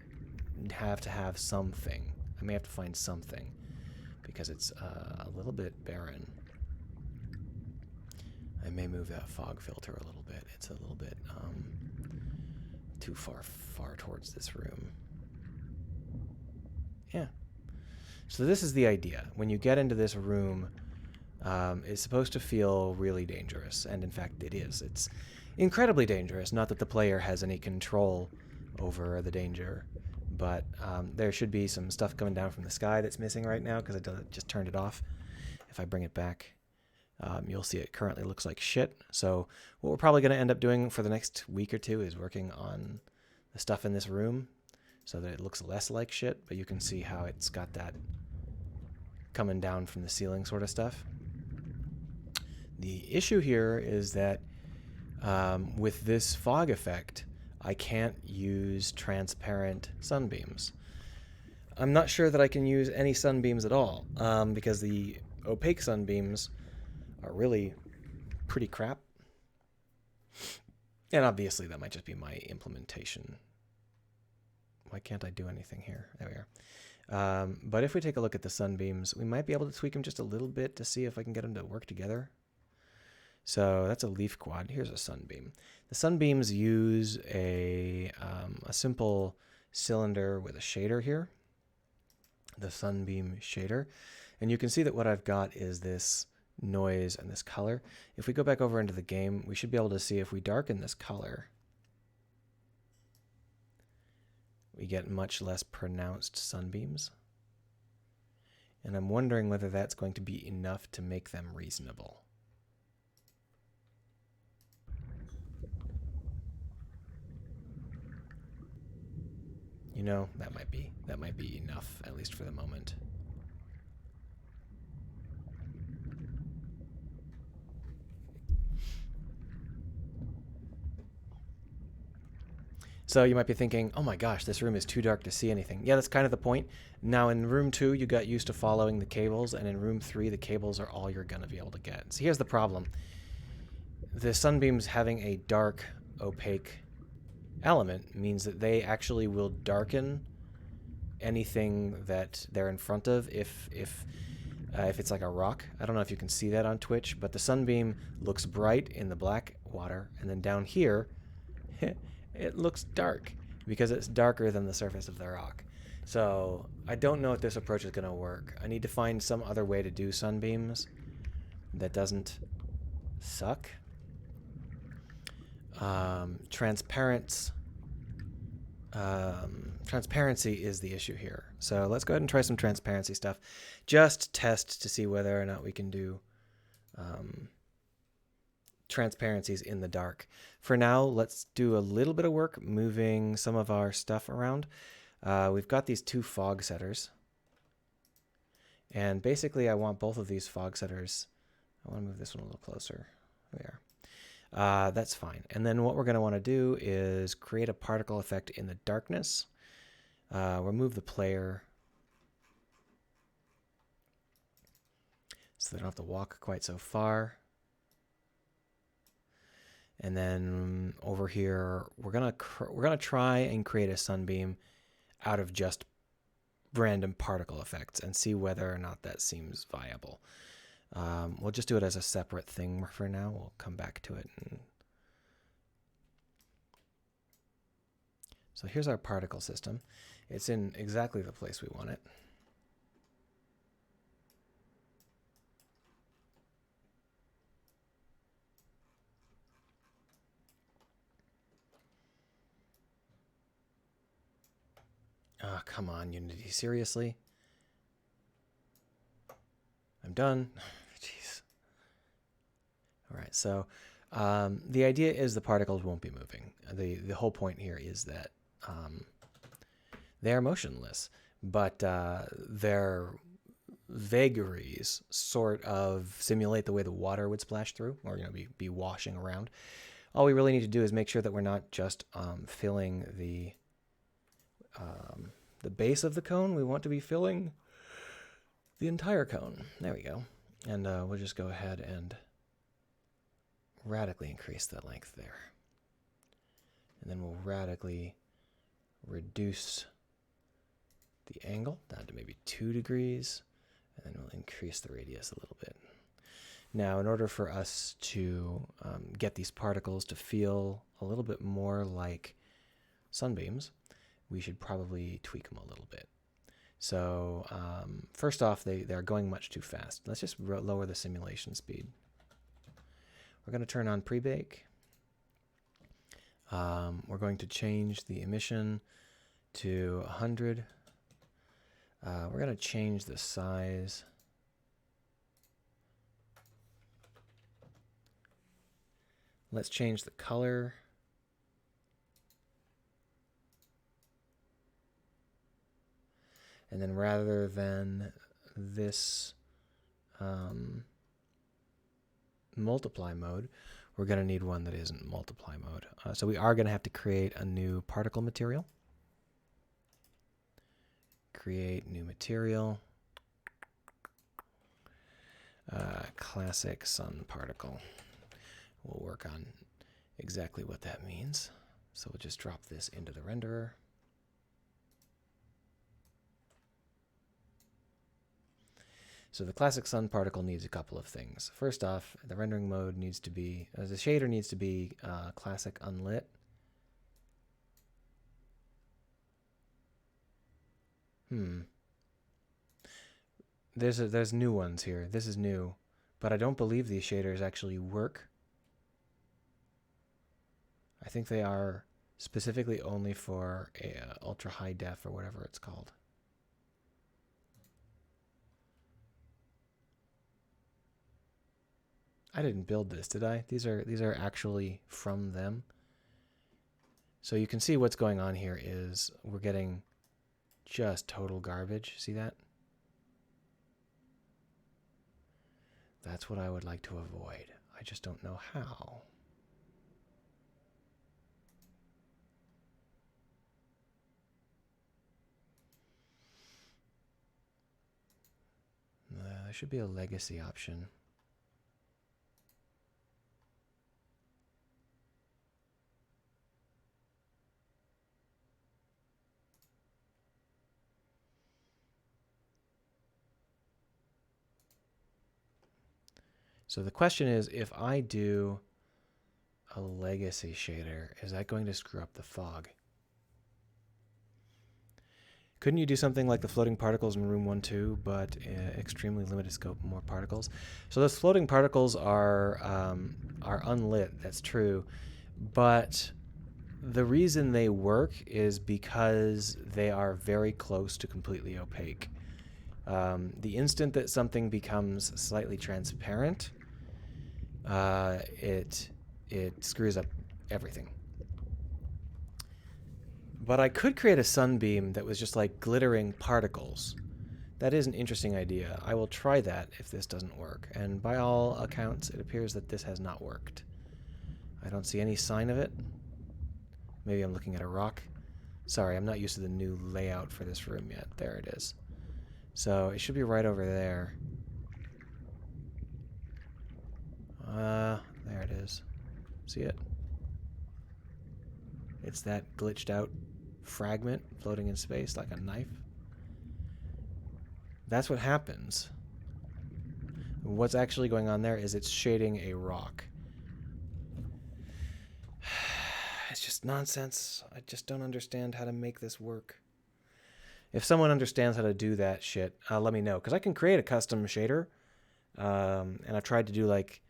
have to have something. I may have to find something because it's a little bit barren. I may move that fog filter a little bit. It's a little bit too far towards this room. Yeah. So this is the idea. When you get into this room, it's supposed to feel really dangerous, and in fact it is. It's incredibly dangerous. Not that the player has any control over the danger, but there should be some stuff coming down from the sky that's missing right now because I just turned it off. If I bring it back, you'll see it currently looks like shit. So what we're probably going to end up doing for the next week or two is working on the stuff in this room so that it looks less like shit, but you can see how it's got that coming down from the ceiling sort of stuff. The issue here is that with this fog effect, I can't use transparent sunbeams. I'm not sure that I can use any sunbeams at all because the opaque sunbeams are really pretty crap. And obviously that might just be my implementation. Why can't I do anything here? There we are. But if we take a look at the sunbeams, we might be able to tweak them just a little bit to see if I can get them to work together. So that's a leaf quad. Here's a sunbeam. The sunbeams use a simple cylinder with a shader here, the sunbeam shader. And you can see that what I've got is this noise and this color. If we go back over into the game, we should be able to see if we darken this color, we get much less pronounced sunbeams. And I'm wondering whether that's going to be enough to make them reasonable. You know, that might be enough, at least for the moment. So you might be thinking, oh my gosh, this room is too dark to see anything. Yeah, that's kind of the point. Now in room 2, you got used to following the cables, and in room 3, the cables are all you're going to be able to get. So here's the problem. The sunbeams having a dark, opaque element means that they actually will darken anything that they're in front of if it's like a rock. I don't know if you can see that on Twitch, but the sunbeam looks bright in the black water, and then down here it looks dark because it's darker than the surface of the rock. So I don't know if this approach is going to work. I need to find some other way to do sunbeams that doesn't suck. Transparency is the issue here. So let's go ahead and try some transparency stuff. Just test to see whether or not we can do transparencies in the dark. For now, let's do a little bit of work moving some of our stuff around. We've got these 2 fog setters. And basically, I want both of these fog setters. I want to move this one a little closer. There. That's fine. And then what we're going to want to do is create a particle effect in the darkness. Remove the player so they don't have to walk quite so far. And then over here, we're gonna try and create a sunbeam out of just random particle effects and see whether or not that seems viable. We'll just do it as a separate thing for now. We'll come back to it. So here's our particle system. It's in exactly the place we want it. Oh, come on, Unity. Seriously? I'm done. Jeez. All right, so the idea is the particles won't be moving. The whole point here is that they are motionless, but their vagaries sort of simulate the way the water would splash through, or be washing around. All we really need to do is make sure that we're not just filling the base of the cone. We want to be filling the entire cone. There we go. And we'll just go ahead and radically increase the length there. And then we'll radically reduce the angle down to maybe 2 degrees. And then we'll increase the radius a little bit. Now, in order for us to get these particles to feel a little bit more like sunbeams, we should probably tweak them a little bit. So first off, they're going much too fast. Let's just lower the simulation speed. We're going to turn on pre-bake. We're going to change the emission to 100. We're going to change the size. Let's change the color. And then rather than this multiply mode, we're going to need one that isn't multiply mode. So we are going to have to create a new particle material. Create new material. Classic sun particle. We'll work on exactly what that means. So we'll just drop this into the renderer. So the classic sun particle needs a couple of things. First off, the rendering mode needs to be, the shader needs to be classic unlit. There's new ones here. This is new, but I don't believe these shaders actually work. I think they are specifically only for ultra high def or whatever it's called. I didn't build this, did I? These are actually from them. So you can see what's going on here is we're getting just total garbage. See that? That's what I would like to avoid. I just don't know how. There should be a legacy option. So the question is, if I do a legacy shader, is that going to screw up the fog? Couldn't you do something like the floating particles in room 1-2, but extremely limited scope, more particles? So those floating particles are unlit, that's true, but the reason they work is because they are very close to completely opaque. The instant that something becomes slightly transparent, it screws up everything. But I could create a sunbeam that was just like glittering particles That is an interesting idea. I will try that if this doesn't work. And by all accounts, it appears that this has not worked. I don't see any sign of it. Maybe I'm looking at a rock. Sorry, I'm not used to the new layout for this room yet. There it is. So it should be right over there. There it is. See it? It's that glitched out fragment floating in space like a knife. That's what happens. What's actually going on there is it's shading a rock. It's just nonsense. I just don't understand how to make this work. If someone understands how to do that shit, let me know. Because I can create a custom shader. And I've tried to do like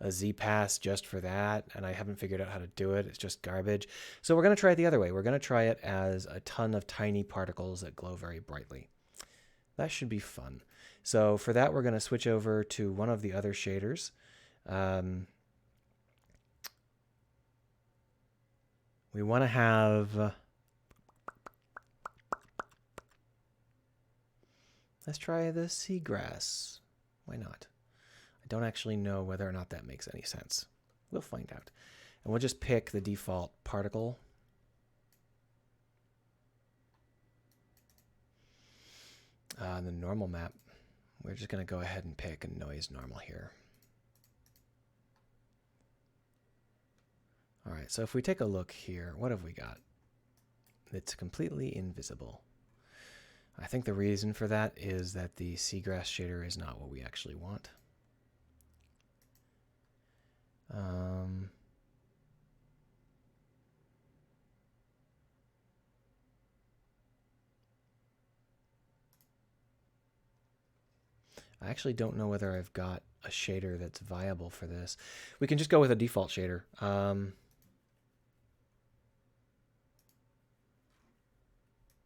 a Z-Pass just for that. And I haven't figured out how to do it. It's just garbage. So we're going to try it the other way. We're going to try it as a ton of tiny particles that glow very brightly. That should be fun. So for that, we're going to switch over to one of the other shaders. We want to have... let's try the seagrass. Why not? I don't actually know whether or not that makes any sense. We'll find out. And we'll just pick the default particle. The normal map. We're just going to go ahead and pick a noise normal here. All right, so if we take a look here, what have we got? It's completely invisible. I think the reason for that is that the seagrass shader is not what we actually want. I actually don't know whether I've got a shader that's viable for this. We can just go with a default shader.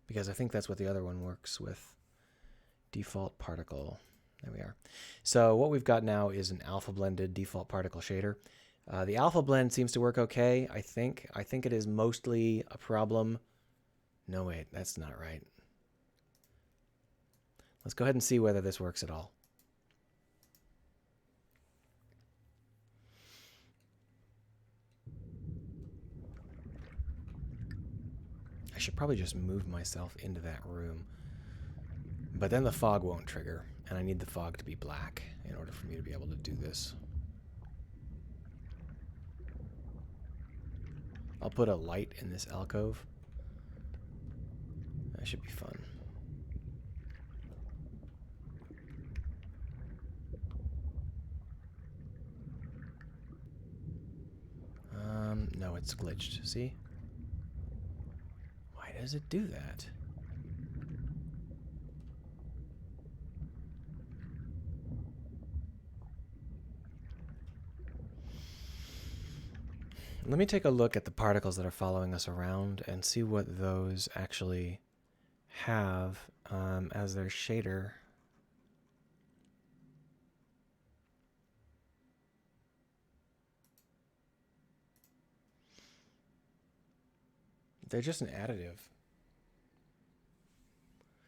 Because I think that's what the other one works with. Default particle. There we are. So what we've got now is an alpha blended default particle shader. The alpha blend seems to work okay, I think. I think it is mostly a problem. No, wait, that's not right. Let's go ahead and see whether this works at all. I should probably just move myself into that room. But then the fog won't trigger, and I need the fog to be black in order for me to be able to do this. I'll put a light in this alcove. That should be fun. No, it's glitched. See? Why does it do that? Let me take a look at the particles that are following us around and see what those actually have as their shader. They're just an additive.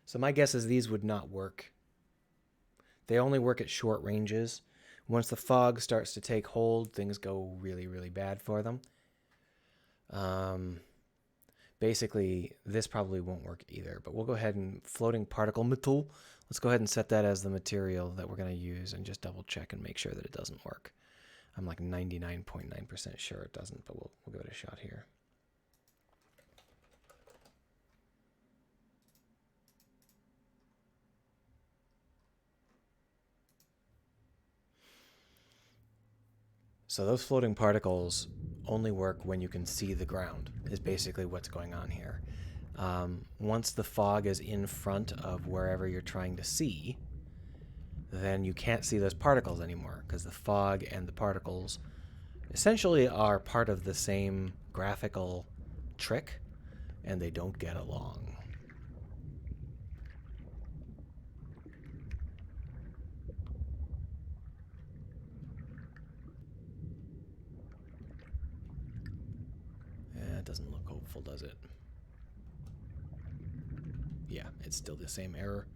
So my guess is these would not work. They only work at short ranges. Once the fog starts to take hold, things go really, really bad for them. Basically, this probably won't work either, but we'll go ahead and floating particle metal. Let's go ahead and set that as the material that we're going to use and just double check and make sure that it doesn't work. I'm like 99.9% sure it doesn't, but we'll give it a shot here. So those floating particles only work when you can see the ground, is basically what's going on here. Once the fog is in front of wherever you're trying to see, then you can't see those particles anymore, because the fog and the particles essentially are part of the same graphical trick, and they don't get along. It doesn't look hopeful, does it? Yeah, it's still the same error.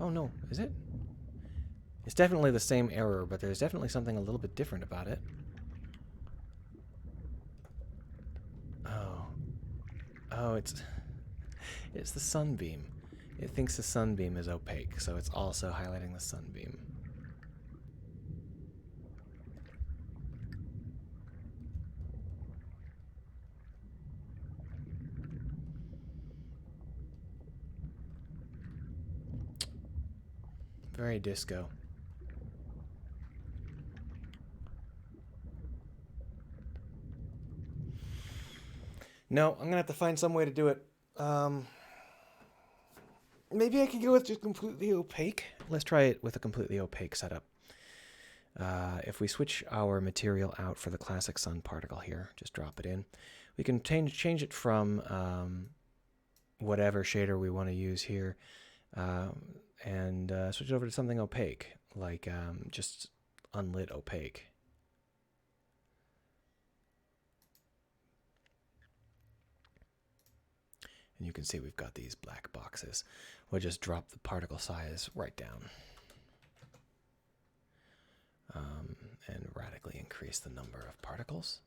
Oh no, is it? It's definitely the same error, but there's definitely something a little bit different about it. Oh. Oh, it's the sunbeam. It thinks the sunbeam is opaque, so it's also highlighting the sunbeam. Very disco. No, I'm gonna have to find some way to do it. Maybe I can go with just completely opaque. Let's try it with a completely opaque setup. If we switch our material out for the classic sun particle here, just drop it in, we can change it from whatever shader we want to use here and switch it over to something opaque, like just unlit opaque. And you can see we've got these black boxes. We'll just drop the particle size right down and radically increase the number of particles.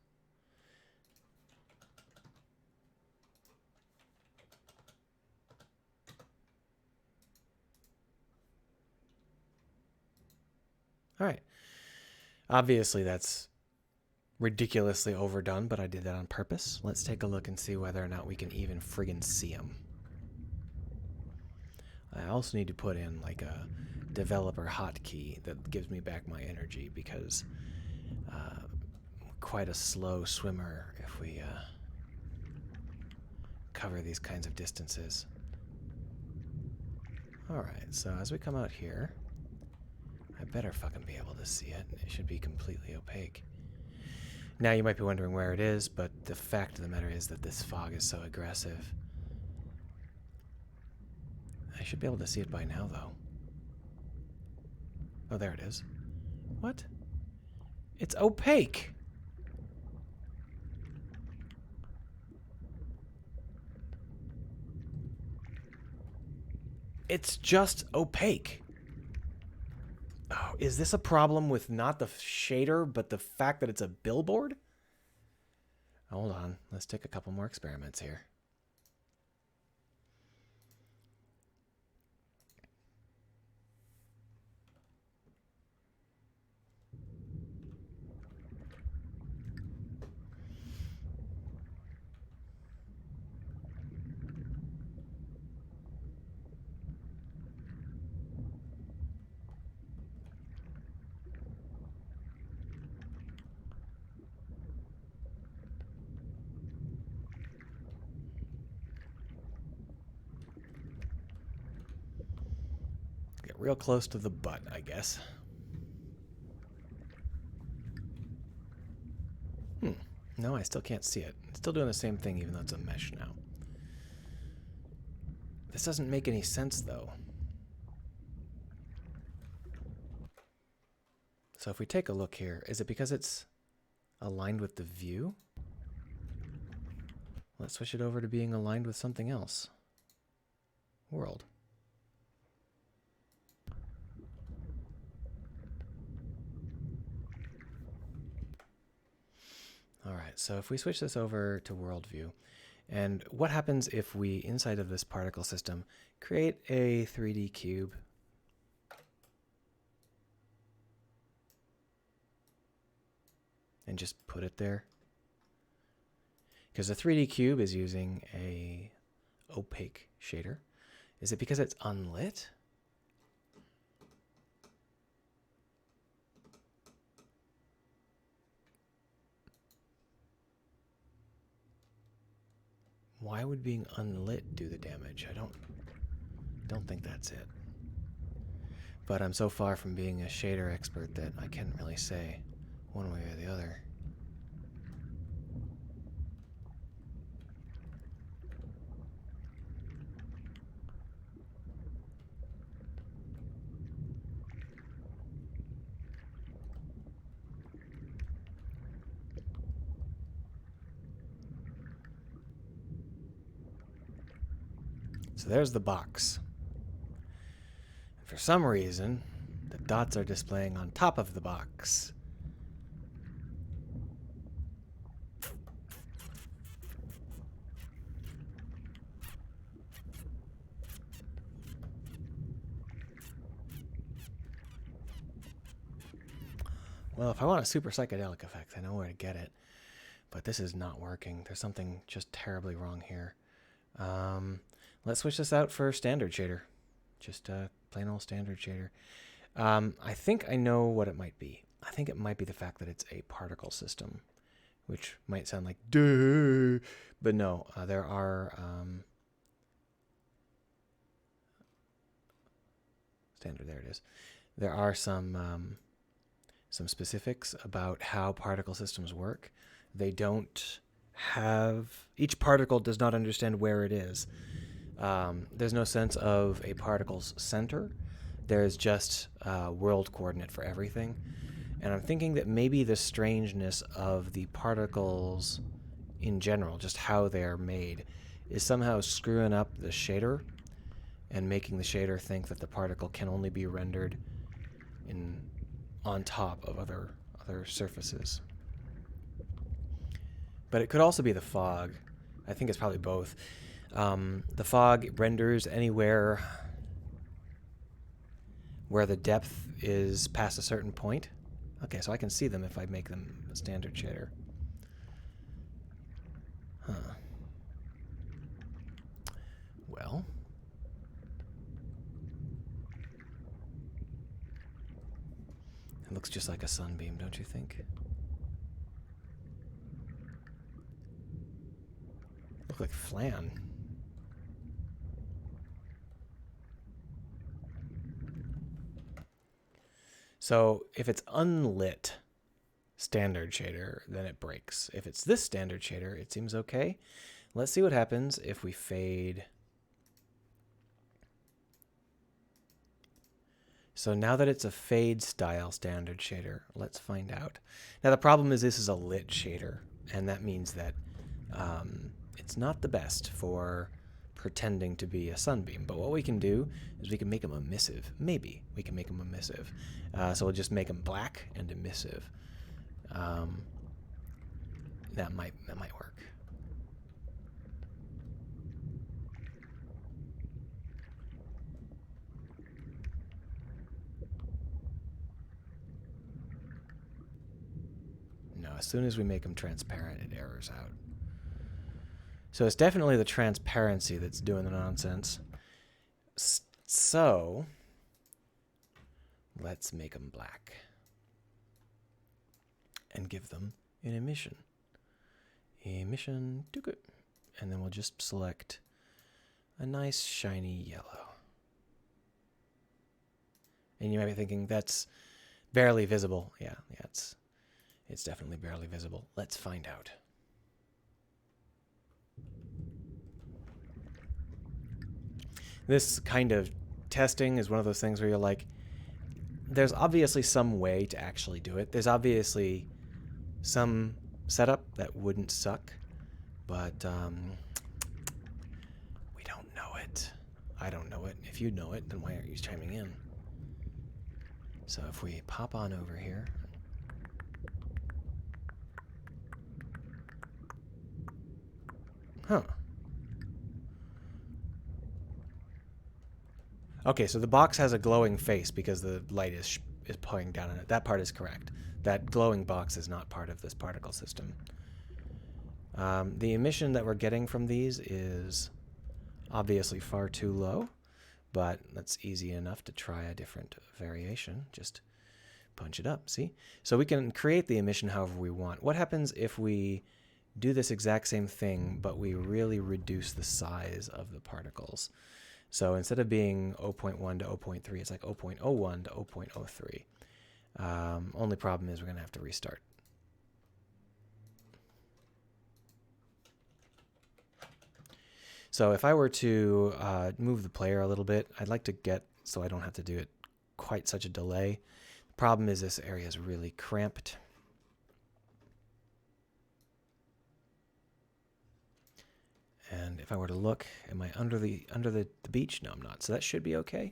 All right. Obviously, that's ridiculously overdone, but I did that on purpose. Let's take a look and see whether or not we can even friggin' see them. I also need to put in like a developer hotkey that gives me back my energy because quite a slow swimmer if we cover these kinds of distances. Alright, so as we come out here, I better fucking be able to see it. It should be completely opaque. Now you might be wondering where it is, but the fact of the matter is that this fog is so aggressive. I should be able to see it by now, though. Oh, there it is. What? It's opaque! It's just opaque. Oh, is this a problem with not the shader, but the fact that it's a billboard? Hold on. Let's take a couple more experiments here. Get real close to the butt, I guess. No, I still can't see it. It's still doing the same thing even though it's a mesh now. This doesn't make any sense, though. So if we take a look here, is it because it's aligned with the view? Let's switch it over to being aligned with something else. World. Alright, so if we switch this over to world view, and what happens if we, inside of this particle system, create a 3D cube? And just put it there? Because the 3D cube is using a opaque shader. Is it because it's unlit? Why would being unlit do the damage? I don't think that's it. But I'm so far from being a shader expert that I can't really say one way or the other. So there's the box. for some reason, the dots are displaying on top of the box. Well, if I want a super psychedelic effect, I know where to get it. But this is not working. There's something just terribly wrong here. Let's switch this out for standard shader. Just plain old standard shader. I think I know what it might be. I think it might be the fact that it's a particle system, which might sound like duh, but no. There are standard. There it is. There are some specifics about how particle systems work. They don't have, each particle does not understand where it is. There's no sense of a particle's center. There's just a world coordinate for everything. And I'm thinking that maybe the strangeness of the particles in general, just how they're made, is somehow screwing up the shader and making the shader think that the particle can only be rendered on top of other surfaces. But it could also be the fog. I think it's probably both. The fog renders anywhere where the depth is past a certain point. Okay, so I can see them if I make them a standard shader. Huh. Well. It looks just like a sunbeam, don't you think? Look like flan. So if it's unlit standard shader, then it breaks. If it's this standard shader, it seems okay. Let's see what happens if we fade. So now that it's a fade style standard shader, let's find out. Now the problem is this is a lit shader, and that means that it's not the best for pretending to be a sunbeam. But what we can do is we can make them emissive. Maybe we can make them emissive. So we'll just make them black and emissive. That might work. No, as soon as we make them transparent, it errors out. So it's definitely the transparency that's doing the nonsense. So let's make them black and give them an emission. Emission, and then we'll just select a nice shiny yellow. And you might be thinking that's barely visible. Yeah, it's definitely barely visible. Let's find out. This kind of testing is one of those things where you're like, there's obviously some way to actually do it. There's obviously some setup that wouldn't suck, but we don't know it. I don't know it. If you know it, then why aren't you chiming in? So if we pop on over here. Huh. Okay, so the box has a glowing face because the light is pouring down on it. That part is correct. That glowing box is not part of this particle system. The emission that we're getting from these is obviously far too low, but that's easy enough to try a different variation. Just punch it up, see? So we can create the emission however we want. What happens if we do this exact same thing, but we really reduce the size of the particles? So instead of being 0.1 to 0.3, it's like 0.01 to 0.03. Only problem is we're going to have to restart. So if I were to move the player a little bit, I'd like to get, so I don't have to do it quite such a delay. The problem is this area is really cramped. And if I were to look, am I under the beach? No, I'm not. So that should be okay.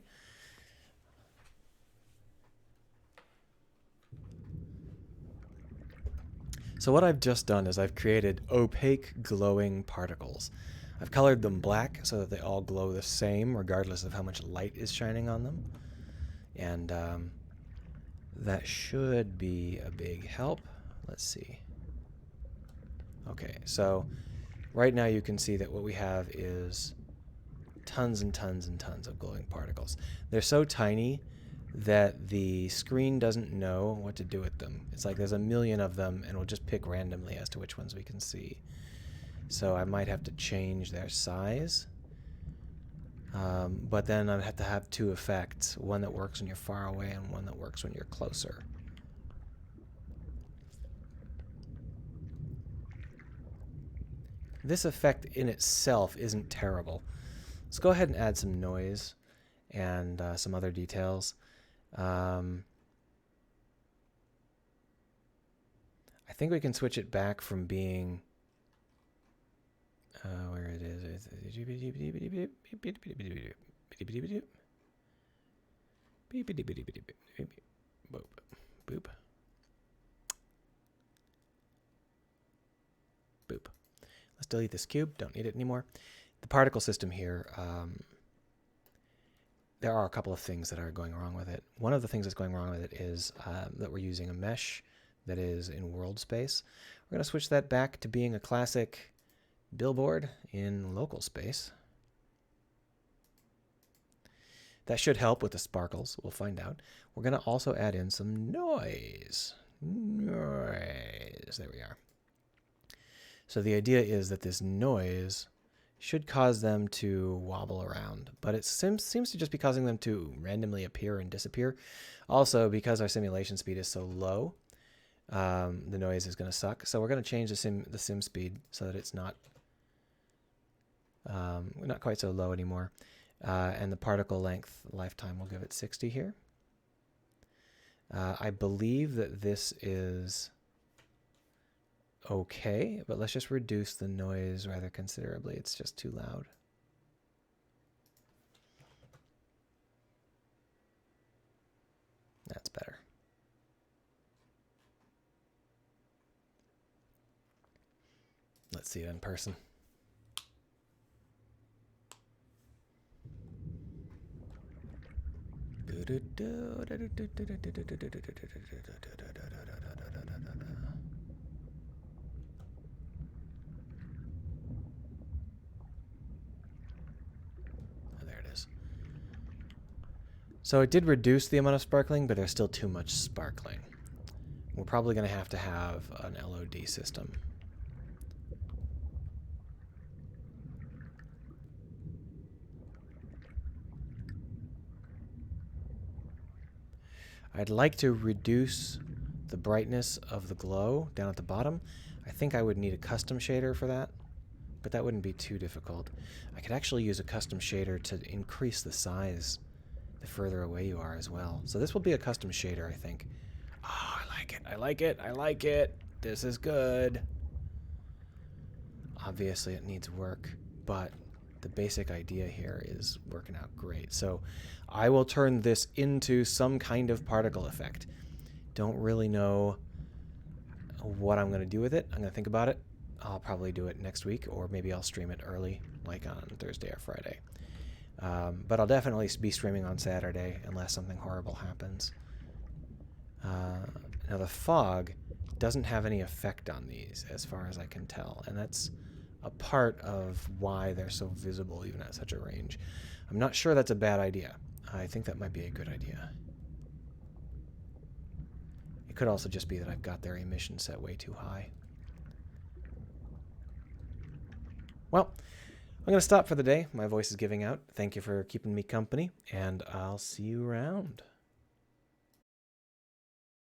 So what I've just done is I've created opaque glowing particles. I've colored them black so that they all glow the same regardless of how much light is shining on them. And that should be a big help. Let's see. Okay, so right now you can see that what we have is tons and tons and tons of glowing particles. They're so tiny that the screen doesn't know what to do with them. It's like there's a million of them and we'll just pick randomly as to which ones we can see. So I might have to change their size. But then I'd have to have two effects, one that works when you're far away and one that works when you're closer. This effect in itself isn't terrible. Let's go ahead and add some noise and some other details. I think we can switch it back from being where it is. Boop. Boop. Let's delete this cube. Don't need it anymore. The particle system here, there are a couple of things that are going wrong with it. One of the things that's going wrong with it is that we're using a mesh that is in world space. We're going to switch that back to being a classic billboard in local space. That should help with the sparkles. We'll find out. We're going to also add in some noise. Noise. There we are. So the idea is that this noise should cause them to wobble around, but it seems to just be causing them to randomly appear and disappear. Also, because our simulation speed is so low, the noise is going to suck. So we're going to change the sim speed so that it's not quite so low anymore. And the particle length lifetime, we'll give it 60 here. I believe that this is okay, but let's just reduce the noise rather considerably. It's just too loud. That's better. Let's see it in person. So it did reduce the amount of sparkling, but there's still too much sparkling. We're probably going to have an LOD system. I'd like to reduce the brightness of the glow down at the bottom. I think I would need a custom shader for that, but that wouldn't be too difficult. I could actually use a custom shader to increase the size the further away you are as well. So this will be a custom shader, I think. Oh, I like it. I like it. I like it. This is good. Obviously, it needs work, but the basic idea here is working out great. So I will turn this into some kind of particle effect. Don't really know what I'm going to do with it. I'm going to think about it. I'll probably do it next week, or maybe I'll stream it early, like on Thursday or Friday. But I'll definitely be streaming on Saturday unless something horrible happens. Now the fog doesn't have any effect on these as far as I can tell, and that's a part of why they're so visible even at such a range. I'm not sure that's a bad idea. I think that might be a good idea. It could also just be that I've got their emission set way too high. Well, I'm going to stop for the day. My voice is giving out. Thank you for keeping me company, and I'll see you around.